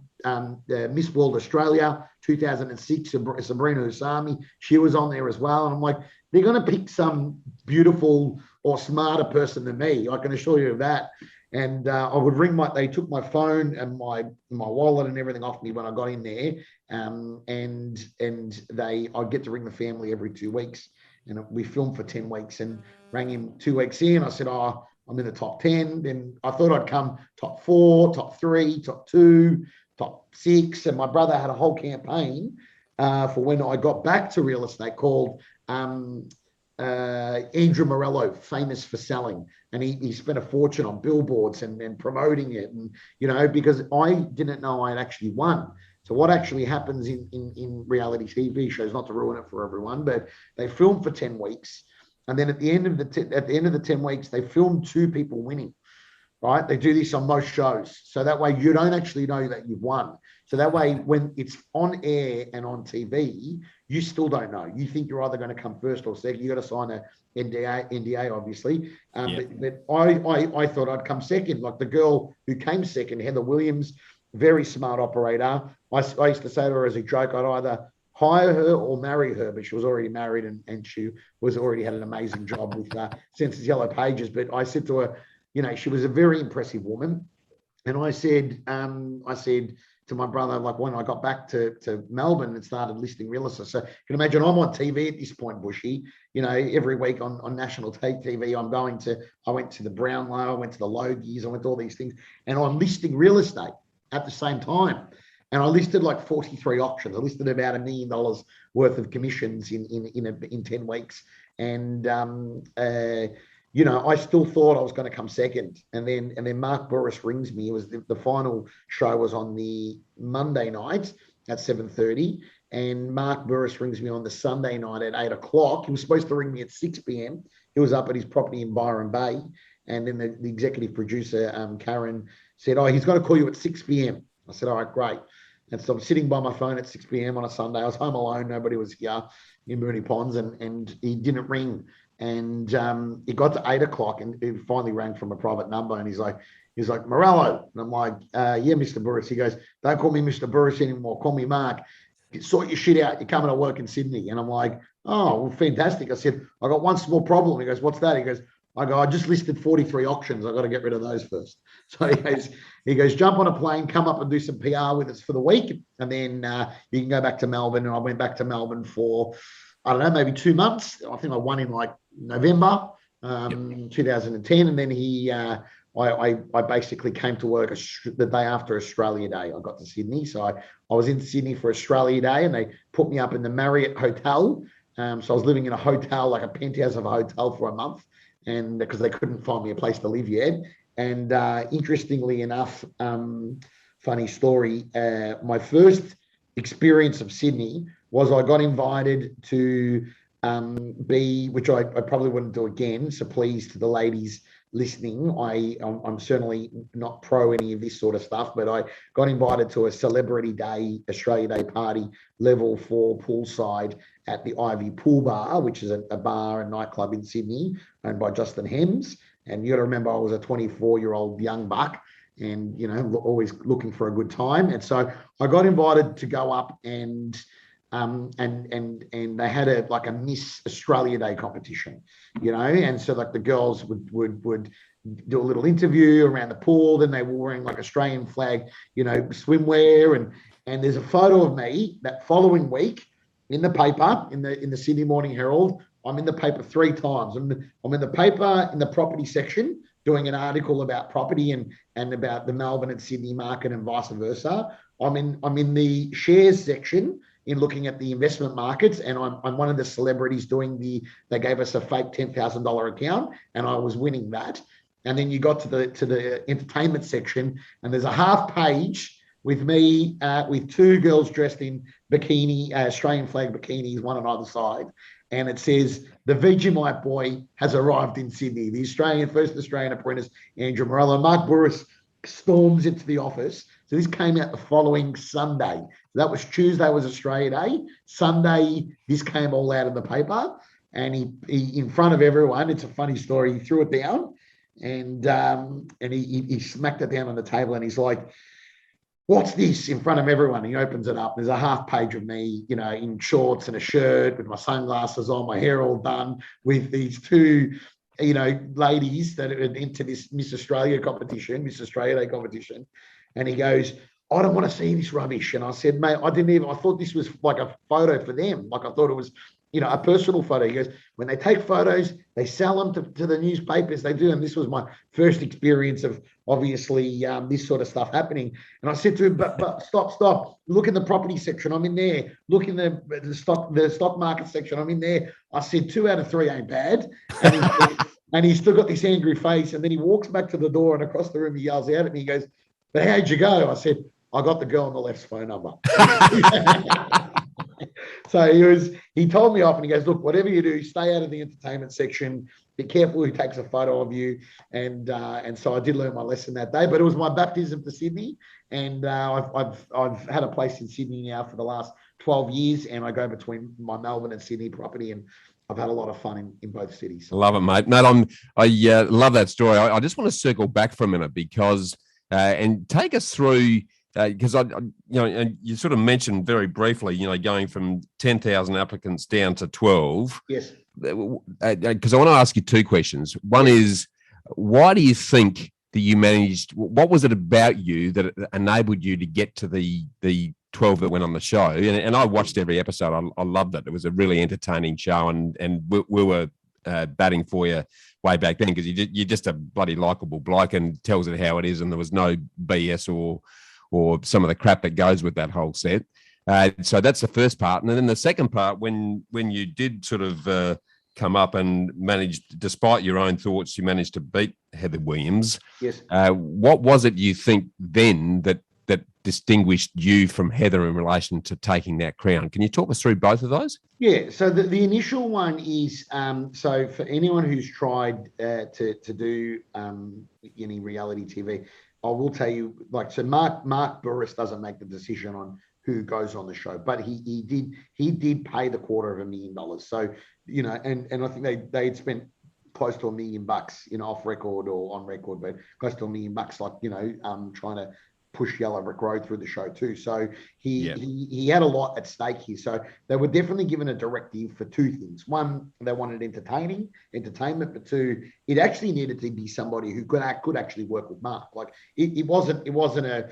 Miss World Australia 2006, Sabrina Usami. She was on there as well, and I'm like, they're going to pick some beautiful or smarter person than me. I can assure you of that. And I would ring they took my phone and my wallet and everything off me when I got in there. And I'd get to ring the family every 2 weeks. And we filmed for 10 weeks and rang him 2 weeks in. I said, oh, I'm in the top 10. Then I thought I'd come top 4, top 3, top 2, top 6. And my brother had a whole campaign for when I got back to real estate called Andrew Morello, famous for selling. And he spent a fortune on billboards and promoting it. And, because I didn't know I'd actually won. So what actually happens in reality TV shows, not to ruin it for everyone, but they film for 10 weeks. And then at the end of the 10 weeks, they film 2 people winning, right? They do this on most shows. So that way you don't actually know that you've won. So that way, when it's on air and on TV, you still don't know. You think you're either going to come first or second. You got to sign a NDA, obviously. But I thought I'd come second. Like the girl who came second, Heather Williams, very smart operator. I used to say to her as a joke, I'd either hire her or marry her, but she was already married and she was already had an amazing job with Census Yellow Pages. But I said to her, she was a very impressive woman. And I said to my brother, like when I got back to Melbourne and started listing real estate. So you can imagine I'm on TV at this point, Bushy, every week on national TV, I went to the Brownlow, I went to the Logies, I went to all these things, and I'm listing real estate at the same time. And I listed like 43 auctions. I listed about $1 million worth of commissions in 10 weeks. And, I still thought I was going to come second. And then Mark Burris rings me. It was the final show was on the Monday night at 7:30. And Mark Burris rings me on the Sunday night at 8 o'clock. He was supposed to ring me at 6 p.m. He was up at his property in Byron Bay. And then the executive producer, Karen, said, oh, he's going to call you at 6 p.m. I said, all right, great. And so I'm sitting by my phone at 6 p.m. on a Sunday. I was home alone. Nobody was here in Moonee Ponds, and he didn't ring. And it got to 8 o'clock, and it finally rang from a private number. And he's like, Morello. And I'm like, yeah, Mr. Burris. He goes, don't call me Mr. Burris anymore. Call me Mark. Sort your shit out. You're coming to work in Sydney. And I'm like, oh, well, fantastic. I said, I got one small problem. He goes, what's that? He goes, I just listed 43 auctions. I got to get rid of those first. So he goes, jump on a plane, come up and do some PR with us for the week. And then you can go back to Melbourne. And I went back to Melbourne for, I don't know, maybe 2 months. I think I won in like November 2010. And then I basically came to work the day after Australia Day. I got to Sydney. So I was in Sydney for Australia Day, and they put me up in the Marriott Hotel. So I was living in a hotel, like a penthouse of a hotel for a month. And because they couldn't find me a place to live yet. And interestingly enough, funny story, my first experience of Sydney was I got invited to which I probably wouldn't do again. So please, to the ladies listening, I'm certainly not pro any of this sort of stuff, but I got invited to a Celebrity Day, Australia Day party, level 4 poolside at the Ivy Pool Bar, which is a bar and nightclub in Sydney, owned by Justin Hems. And you got to remember, I was a 24-year-old young buck, and always looking for a good time. And so I got invited to go up and they had a Miss Australia Day competition, and so like the girls would do a little interview around the pool. Then they were wearing like Australian flag, swimwear, and there's a photo of me that following week in the paper, in the Sydney Morning Herald. I'm in the paper 3 times. I'm in the paper in the property section doing an article about property and about the Melbourne and Sydney market and vice versa. I'm in the shares section in looking at the investment markets, and I'm one of the celebrities they gave us a fake $10,000 account, and I was winning that. And then you got to the entertainment section, and there's a half page with me with 2 girls dressed in bikini, Australian flag bikinis, one on either side. And it says, the Vegemite boy has arrived in Sydney. The first Australian Apprentice, Andrew Morello. Mark Burris storms into the office. So this came out the following Sunday. So that was Tuesday was Australia Day. Sunday, this came all out in the paper. And he in front of everyone, it's a funny story, he threw it down and he smacked it down on the table, and he's like, what's this, in front of everyone? He opens it up. There's a half page of me, in shorts and a shirt with my sunglasses on, my hair all done, with these 2 ladies that are into this Miss Australia Day competition. And he goes, I don't want to see this rubbish. And I said, mate, I thought this was like a photo for them. Like I thought it was, a personal photo. He goes, when they take photos, they sell them to the newspapers. They do. And this was my first experience of obviously this sort of stuff happening. And I said to him, but stop. Look in the property section. I'm in there. Look in the stock market section. I'm in there. I said 2 out of 3 ain't bad. And he's still got this angry face. And then he walks back to the door, and across the room, he yells out at me. He goes, but how'd you go? I said, I got the girl on the left's phone number. So he told me off, and he goes, look, whatever you do, stay out of the entertainment section. Be careful who takes a photo of you. And so I did learn my lesson that day, but it was my baptism for Sydney. And I've had a place in Sydney now for the last 12 years, and I go between my Melbourne and Sydney property, and I've had a lot of fun in both cities. Love it, mate. Mate, I love that story. I just want to circle back for a minute because and take us through. Because and you sort of mentioned very briefly, going from 10,000 applicants down to 12. Yes. Because I want to ask you 2 questions. One is, why do you think that you managed? What was it about you that enabled you to get to the 12 that went on the show? And I watched every episode. I loved it. It was a really entertaining show, and we were batting for you way back then because you're just a bloody likable bloke and tells it how it is, and there was no BS or some of the crap that goes with that whole set. So that's the first part. And then the second part, when you did sort of come up and managed, despite your own thoughts, you managed to beat Heather Williams. Yes. What was it you think then that distinguished you from Heather in relation to taking that crown? Can you talk us through both of those? Yeah. So the initial one is, so for anyone who's tried to do any reality TV, I will tell you, so Mark Burris doesn't make the decision on who goes on the show, but he did pay the $250,000. So, and I think they had spent close to $1 million, off record or on record, but close to $1 million, trying to push Yellow Brick Road through the show too. So he had a lot at stake here. So they were definitely given a directive for 2 things. One, they wanted entertainment, but 2, it actually needed to be somebody who could actually work with Mark. Like it wasn't a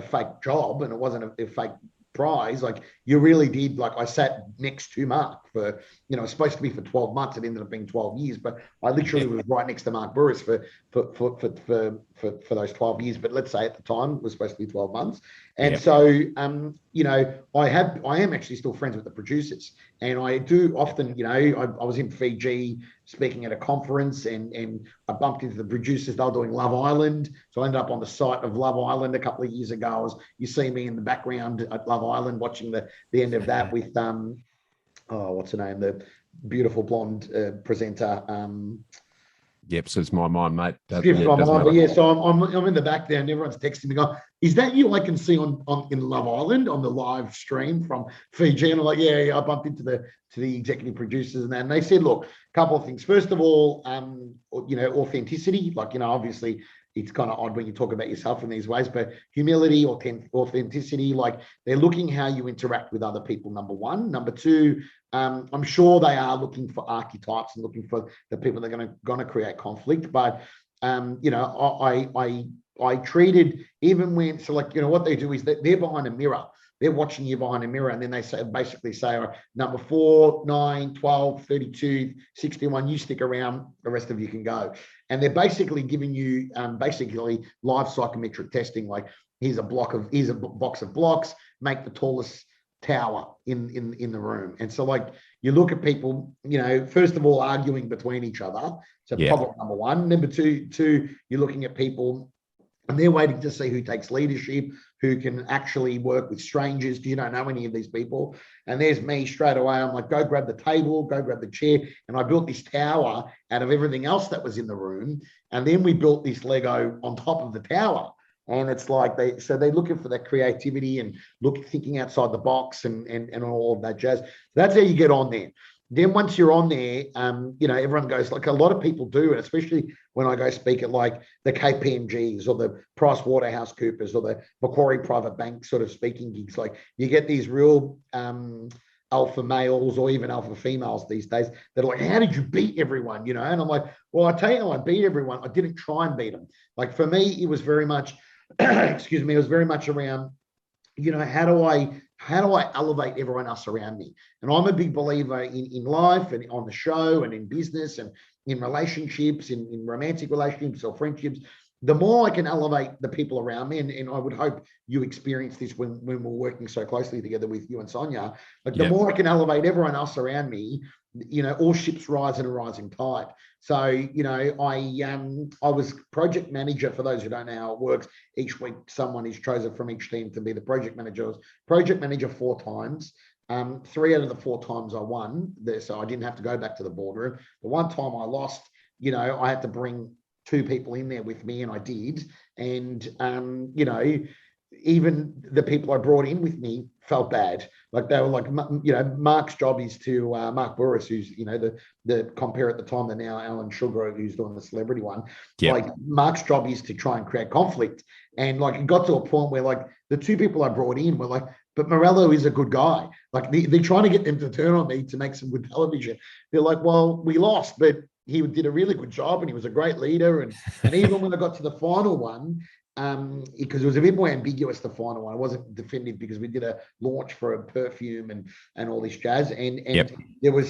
fake job, and it wasn't a fake prize. Like you really did. Like I sat next to Mark for, it's supposed to be for 12 months. It ended up being 12 years, but I literally was right next to Mark Burris for those 12 years. But let's say at the time it was supposed to be 12 months. And so, I am actually still friends with the producers, and I do often, I was in Fiji speaking at a conference, and I bumped into the producers. They were doing Love Island. So I ended up on the site of Love Island a couple of years ago. You see me in the background at Love Island watching the end of that with, what's her name? The beautiful blonde presenter. Yep, so it's my mind, mate. So I'm in the back there, and everyone's texting me going, is that you I can see on in Love Island on the live stream from Fiji? And I'm like, yeah, I bumped into the executive producers and they said, look, a couple of things. First of all, authenticity. Obviously it's kind of odd when you talk about yourself in these ways, but humility, authenticity, they're looking how you interact with other people, number one. Number 2, I'm sure they are looking for archetypes and looking for the people that are going to create conflict. But, I treated, even when, what they do is they're behind a mirror. They're watching you behind a mirror, and then they basically say, number 4, 9, 12, 32, 61, you stick around, the rest of you can go. And they're basically giving you live psychometric testing. Like, here's a box of blocks, make the tallest tower in the room. And so you look at people, first of all, arguing between each other. So problem number 1. Number 2, you're looking at people, and they're waiting to see who takes leadership, who can actually work with strangers, because you don't know any of these people. And there's me straight away. I'm like, go grab the table, go grab the chair. And I built this tower out of everything else that was in the room. And then we built this Lego on top of the tower. And it's like they're looking for that creativity and thinking outside the box and all of that jazz. So that's how you get on there. Then once you're on there, everyone goes, like a lot of people do, and especially when I go speak at the KPMGs or the PricewaterhouseCoopers or the Macquarie Private Bank sort of speaking gigs, you get these real alpha males or even alpha females these days that are like, how did you beat everyone? You know, and I'm like, well, I tell you how I beat everyone. I didn't try and beat them. Like for me, it was very much, excuse me, it was very much around, you know, how do I elevate everyone else around me? And I'm a big believer in life and on the show and in business and in relationships, in romantic relationships or friendships. The more I can elevate the people around me, and I would hope you experience this when we're working so closely together with you and Sonya, like the more I can elevate everyone else around me, you know, all ships rise in a rising tide. So, you know, I was project manager. For those who don't know how it works, each week someone is chosen from each team to be the project manager. I was project manager 4 times. 3 out of the 4 times I won, so I didn't have to go back to the boardroom. The one time I lost, you know, I had to bring 2 people in there with me, and I did. And you know, even the people I brought in with me felt bad. Like they were like, you know, Mark's job is to Mark Burris, who's, you know, the compere at the time, the now Alan Sugar, who's doing the celebrity one. Yep. Like Mark's job is to try and create conflict. And like it got to a point where like the 2 people I brought in were like, but Morello is a good guy. Like they're trying to get them to turn on me to make some good television. They're like, well, we lost, but he did a really good job and he was a great leader. And even when I got to the final one, because it was a bit more ambiguous, the final one, it wasn't definitive because we did a launch for a perfume and all this jazz. And yep.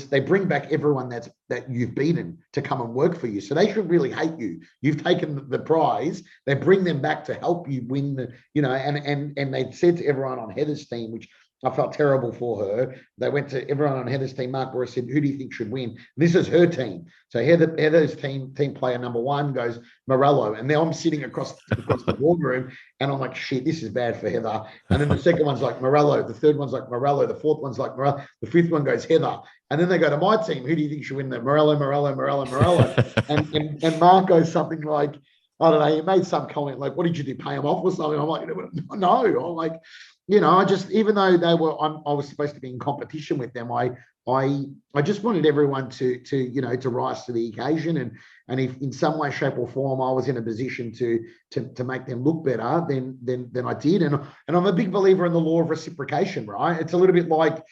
They bring back everyone that you've beaten to come and work for you. So they should really hate you. You've taken the prize. They bring them back to help you win the, you know, and they said to everyone on Heather's team, which I felt terrible for her. They went to everyone on Heather's team. Mark Burris said, who do you think should win? This is her team. So Heather's team player number 1 goes Morello. And now I'm sitting across the boardroom and I'm like, shit, this is bad for Heather. And then the second one's like Morello. The third one's like Morello. The fourth one's like Morello. The fifth one goes Heather. And then they go to my team. Who do you think should win? The Morello. and Mark goes something like, I don't know, he made some comment like, what did you do, pay him off or something? I'm like, no. I'm like, you know, I just, even though I was supposed to be in competition with them, I just wanted everyone to you know, to rise to the occasion, and if in some way, shape, or form I was in a position to make them look better, then I did, and I'm a big believer in the law of reciprocation, right? It's a little bit like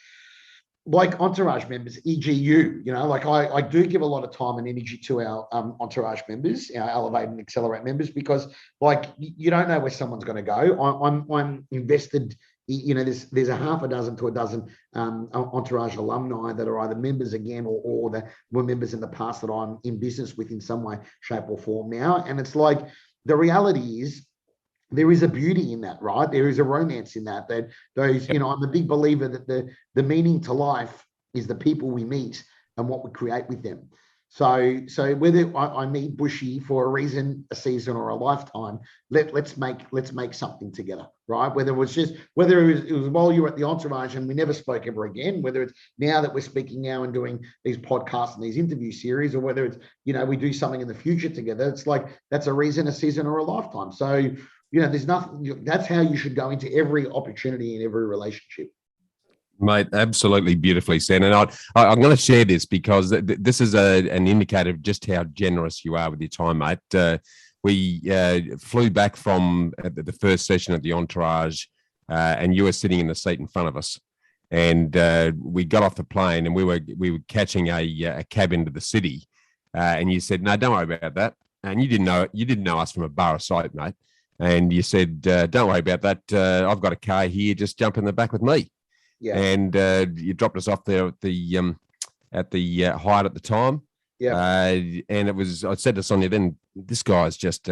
Entourage members, e.g. you know, like I do give a lot of time and energy to our Entourage members, our Elevate and Accelerate members, because like you don't know where someone's going to go. I'm invested. You know, there's a half a dozen to a dozen Entourage alumni that are either members again or that were members in the past that I'm in business with in some way, shape, or form now. And it's like the reality is, there is a beauty in that, right? There is a romance in that those, you know, I'm a big believer that the meaning to life is the people we meet and what we create with them. So whether I meet Bushy for a reason, a season, or a lifetime, let's make something together, right? Whether it was while you were at the Entourage and we never spoke ever again, whether it's now that we're speaking now and doing these podcasts and these interview series, or whether it's, you know, we do something in the future together, it's like that's a reason, a season, or a lifetime. So, you know, there's nothing, that's how you should go into every opportunity in every relationship. Mate, absolutely beautifully said. And I'm going to share this because this is an indicator of just how generous you are with your time, mate. We flew back from the first session at the Entourage, and you were sitting in the seat in front of us. And we got off the plane and we were catching a cab into the city. And you said, no, don't worry about that. And you didn't know us from a bar of soap, mate. And you said, don't worry about that. I've got a car here. Just jump in the back with me. Yeah. And you dropped us off there at the Hyatt at the time. Yeah. And it was, I said to Sonya then, this guy's just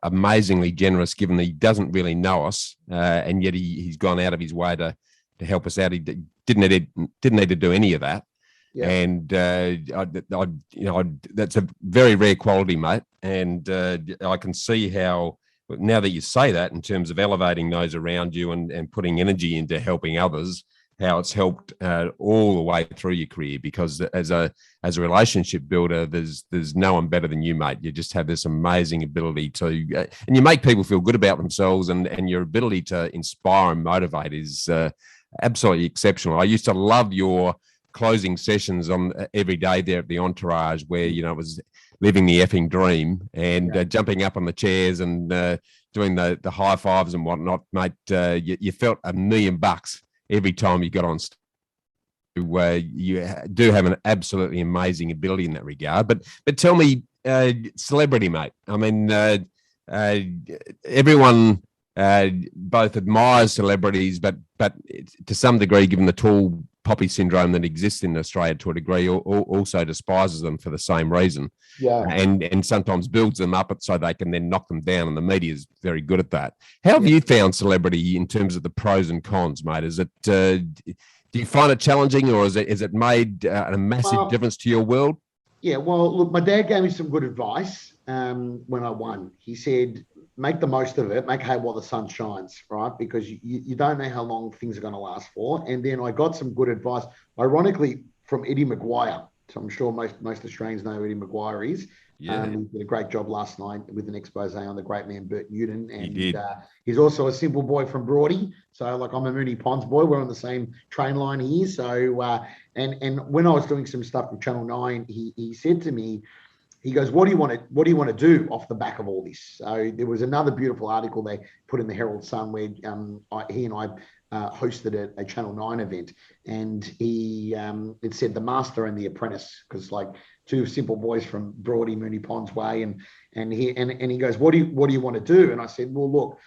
amazingly generous, given that he doesn't really know us. And yet he's gone out of his way to help us out. He didn't need to do any of that. Yeah. And that's a very rare quality, mate. And I can see how, now that you say that, in terms of elevating those around you and putting energy into helping others, how it's helped all the way through your career. Because as a relationship builder, there's no one better than you, mate. You just have this amazing ability to, and you make people feel good about themselves, and your ability to inspire and motivate is absolutely exceptional. I used to love your closing sessions on every day there at the Entourage, where, you know, it was living the effing dream, and jumping up on the chairs and doing the high fives and whatnot, mate. You felt $1 million every time you got on stage. you do have an absolutely amazing ability in that regard. But tell me, celebrity, mate. I mean, everyone both admires celebrities, but to some degree, given the tall poppy syndrome that exists in Australia to a degree, also despises them for the same reason. Yeah. And sometimes builds them up so they can then knock them down, and the media is very good at that. How have you found celebrity in terms of the pros and cons, mate? Is it do you find it challenging, or is it made a massive difference to your world? Yeah, well, look, my dad gave me some good advice when I won. He said, make the most of it, make hay while the sun shines, right? Because you don't know how long things are going to last for. And then I got some good advice, ironically, from Eddie Maguire. So I'm sure most Australians know who Eddie Maguire is. Yeah. He did a great job last night with an expose on the great man Bert Newton. And He did. He's also a simple boy from Broady. So like I'm a Moonee Ponds boy. We're on the same train line here. So and when I was doing some stuff with Channel 9, he said to me, he goes, what do you want to do off the back of all this? So there was another beautiful article they put in the Herald Sun where he and I hosted a Channel 9 event, and it said The Master and the Apprentice, because like two simple boys from Broady, Moonee Ponds Way, and he goes, what do you want to do? And I said, well, look,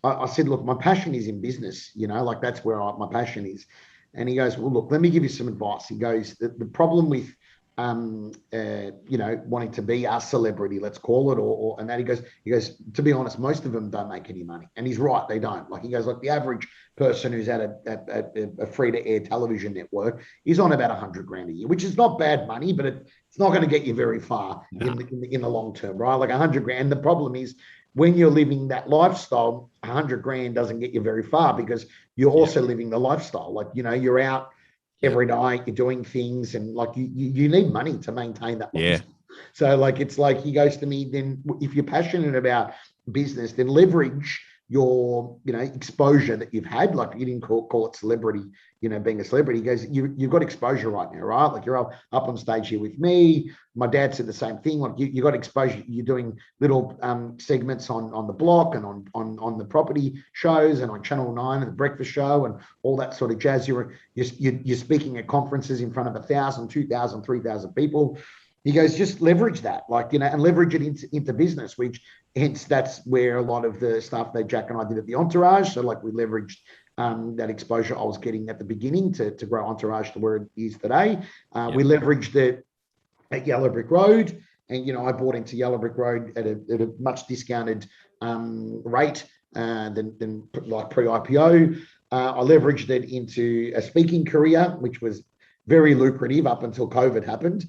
I said, look, my passion is in business, like that's where my passion is. And he goes, well, look, let me give you some advice. He goes, the problem with wanting to be a celebrity, let's call it, and that he goes, to be honest, most of them don't make any money. And he's right, they don't. Like he goes, like the average person who's at a free to air television network is on about $100,000 a year, which is not bad money, but it's not going to get you very far in the long term, right? Like $100,000. The problem is when you're living that lifestyle, $100,000 doesn't get you very far because you're also living the lifestyle. Like, you're out every night, you're doing things, and like you need money to maintain that. Yeah. So like it's like he goes to me, then if you're passionate about business, then leverage your exposure that you've had. Like you didn't call it celebrity, being a celebrity. He goes, you've got exposure right now, right? Like you're up on stage here with me. My dad said the same thing. Like you got exposure. You're doing little segments on the block and on the property shows and on Channel 9 and the breakfast show and all that sort of jazz. You're speaking at conferences in front of 1,000, 2,000, 3,000 people. He goes, just leverage that, and leverage it into business, which hence that's where a lot of the stuff that Jack and I did at the Entourage. So like we leveraged that exposure I was getting at the beginning to grow Entourage to where it is today. We leveraged it at Yellow Brick Road, and I bought into Yellow Brick Road at a much discounted rate than like pre-IPO. I leveraged it into a speaking career, which was very lucrative up until COVID happened,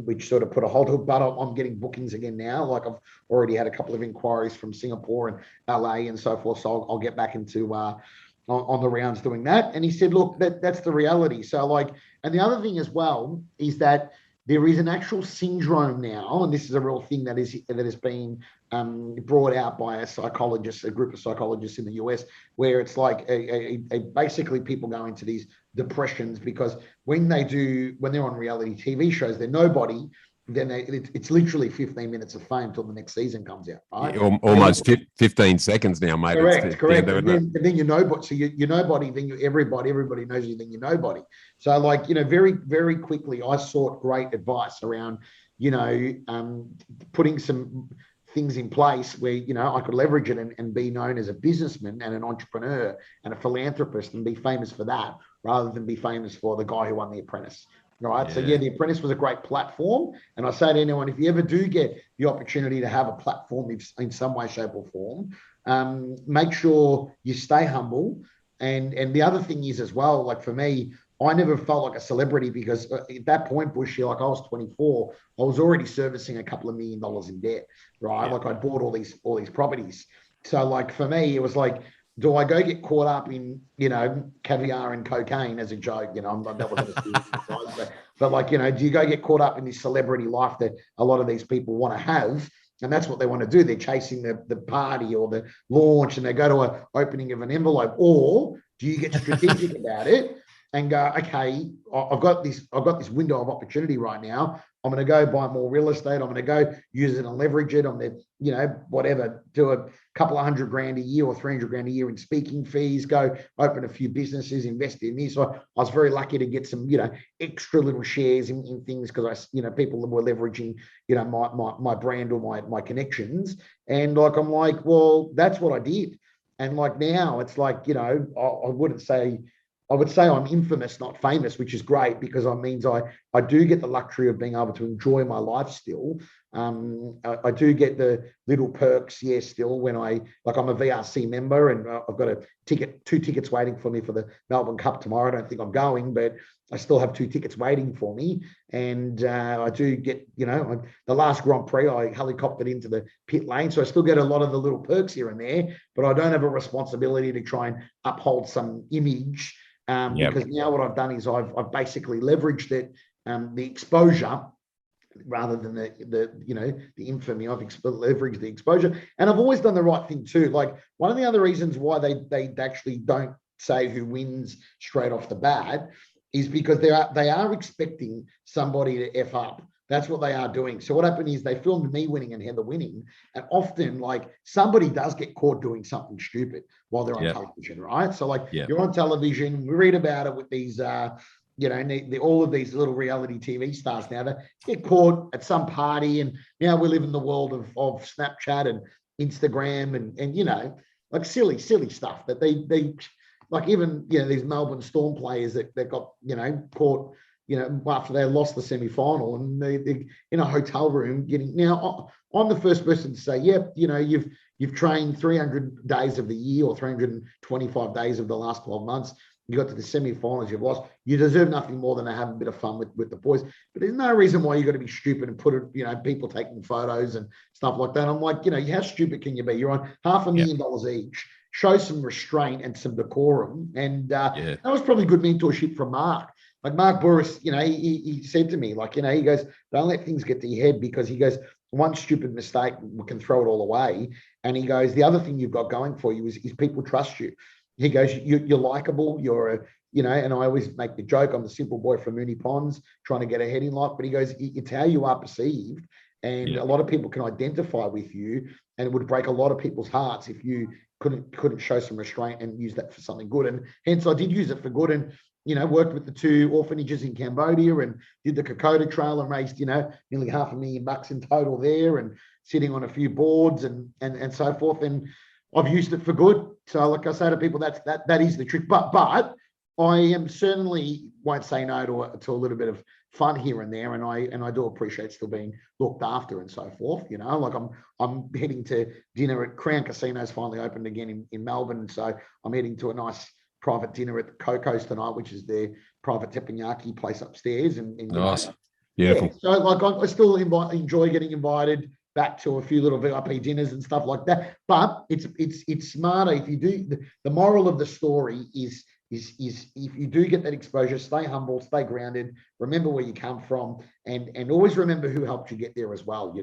which sort of put a halt to it. But I'm getting bookings again now. Like I've already had a couple of inquiries from Singapore and LA and so forth. So I'll get back into on the rounds doing that. And he said, look, that's the reality. So like, and the other thing as well is that there is an actual syndrome now, and this is a real thing that has been brought out by a group of psychologists in the US, where it's like basically people go into these depressions because when they're on reality TV shows, they're nobody. Then it's literally 15 minutes of fame till the next season comes out, right? Yeah, almost 15 seconds now, mate. Correct. And then you're nobody. So you're nobody, then you're everybody. Everybody knows you, then you're nobody. So like, very, very quickly, I sought great advice around, putting some things in place where, I could leverage it and be known as a businessman and an entrepreneur and a philanthropist and be famous for that rather than be famous for the guy who won The Apprentice. Right. Yeah. So The Apprentice was a great platform. And I say to anyone, if you ever do get the opportunity to have a platform in some way, shape or form, make sure you stay humble. And the other thing is as well, like for me, I never felt like a celebrity because at that point, Bushy, like I was 24, I was already servicing a couple of $1 million in debt, right? Yeah. Like I bought all these properties. So like for me, it was like, do I go get caught up in, caviar and cocaine as a joke? That wasn't a serious exercise, but like, do you go get caught up in this celebrity life that a lot of these people want to have? And that's what they want to do. They're chasing the party or the launch and they go to an opening of an envelope. Or do you get strategic about it and go, okay, I've got this window of opportunity right now. I'm going to go buy more real estate. I'm going to go use it and leverage it. I'm going to, whatever, do a couple of $100,000 a year or $300,000 a year in speaking fees, go open a few businesses, invest in this. So I was very lucky to get some, extra little shares in things because people were leveraging, my brand or my connections. And I'm like, well, that's what I did. And now it's like, I would say I'm infamous, not famous, which is great because it means I do get the luxury of being able to enjoy my life still. I do get the little perks, still when I'm a VRC member and I've got 2 tickets waiting for me for the Melbourne Cup tomorrow. I don't think I'm going, but I still have 2 tickets waiting for me. And I do get, the last Grand Prix, I helicoptered into the pit lane. So I still get a lot of the little perks here and there, but I don't have a responsibility to try and uphold some image. Because now what I've done is I've basically leveraged it, the exposure rather than the infamy. I've leveraged the exposure, and I've always done the right thing too. Like one of the other reasons why they actually don't say who wins straight off the bat is because they are expecting somebody to F up. That's what they are doing. So what happened is they filmed me winning and Heather winning. And often somebody does get caught doing something stupid while they're on television, right? So you're on television, we read about it with these, all of these little reality TV stars now that get caught at some party. And now we live in the world of Snapchat and Instagram and silly stuff that they even, these Melbourne Storm players that got, caught, after they lost the semi-final and they're in a hotel room getting. Now, I'm the first person to say, you've trained 300 days of the year or 325 days of the last 12 months. You got to the semi-finals, you've lost. You deserve nothing more than to have a bit of fun with the boys. But there's no reason why you got to be stupid and put it, people taking photos and stuff like that. I'm like, how stupid can you be? You're on $500,000 each. Show some restraint and some decorum. And that was probably good mentorship from Mark. Like Mark Burris, he said to me, he goes, don't let things get to your head because he goes, one stupid mistake, we can throw it all away. And he goes, the other thing you've got going for you is people trust you. He goes, you're likable, and I always make the joke, I'm the simple boy from Moonee Ponds trying to get ahead in life. But he goes, it's how you are perceived. And a lot of people can identify with you, and it would break a lot of people's hearts if you couldn't show some restraint and use that for something good. And hence I did use it for good. And worked with the 2 orphanages in Cambodia and did the Kokoda Trail and raised, nearly $500,000 in total there and sitting on a few boards and so forth. And I've used it for good. So like I say to people, that is the trick. But I am certainly won't say no to a little bit of fun here and there. And I do appreciate still being looked after and so forth. I'm heading to dinner at Crown Casino's finally opened again in Melbourne. So I'm heading to a nice private dinner at the Coco's tonight, which is their private teppanyaki place upstairs. Nice. Beautiful. So I still enjoy getting invited back to a few little VIP dinners and stuff like that. But it's smarter if you do. The moral of the story is if you do get that exposure, stay humble, stay grounded, remember where you come from, and always remember who helped you get there as well.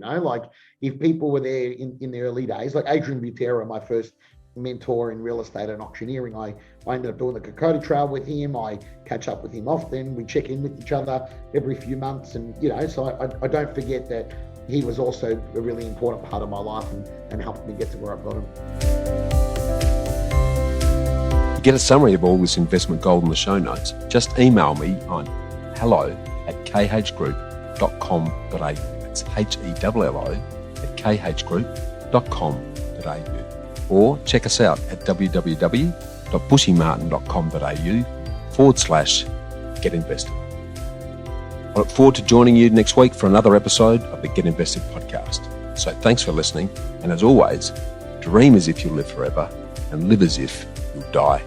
If people were there in the early days, like Adrian Butera, my first mentor in real estate and auctioneering, I ended up doing the Kokoda Trail with him. I catch up with him often. We check in with each other every few months, and so I don't forget that he was also a really important part of my life and helped me get to where I've got him. To get a summary of all this investment gold in the show notes, just email me on hello@khgroup.com.au. That's HELLO@khgroup.com.au. Or check us out at www.bushymartin.com.au/get invested. I look forward to joining you next week for another episode of the Get Invested podcast. So thanks for listening. And as always, dream as if you live forever and live as if you die.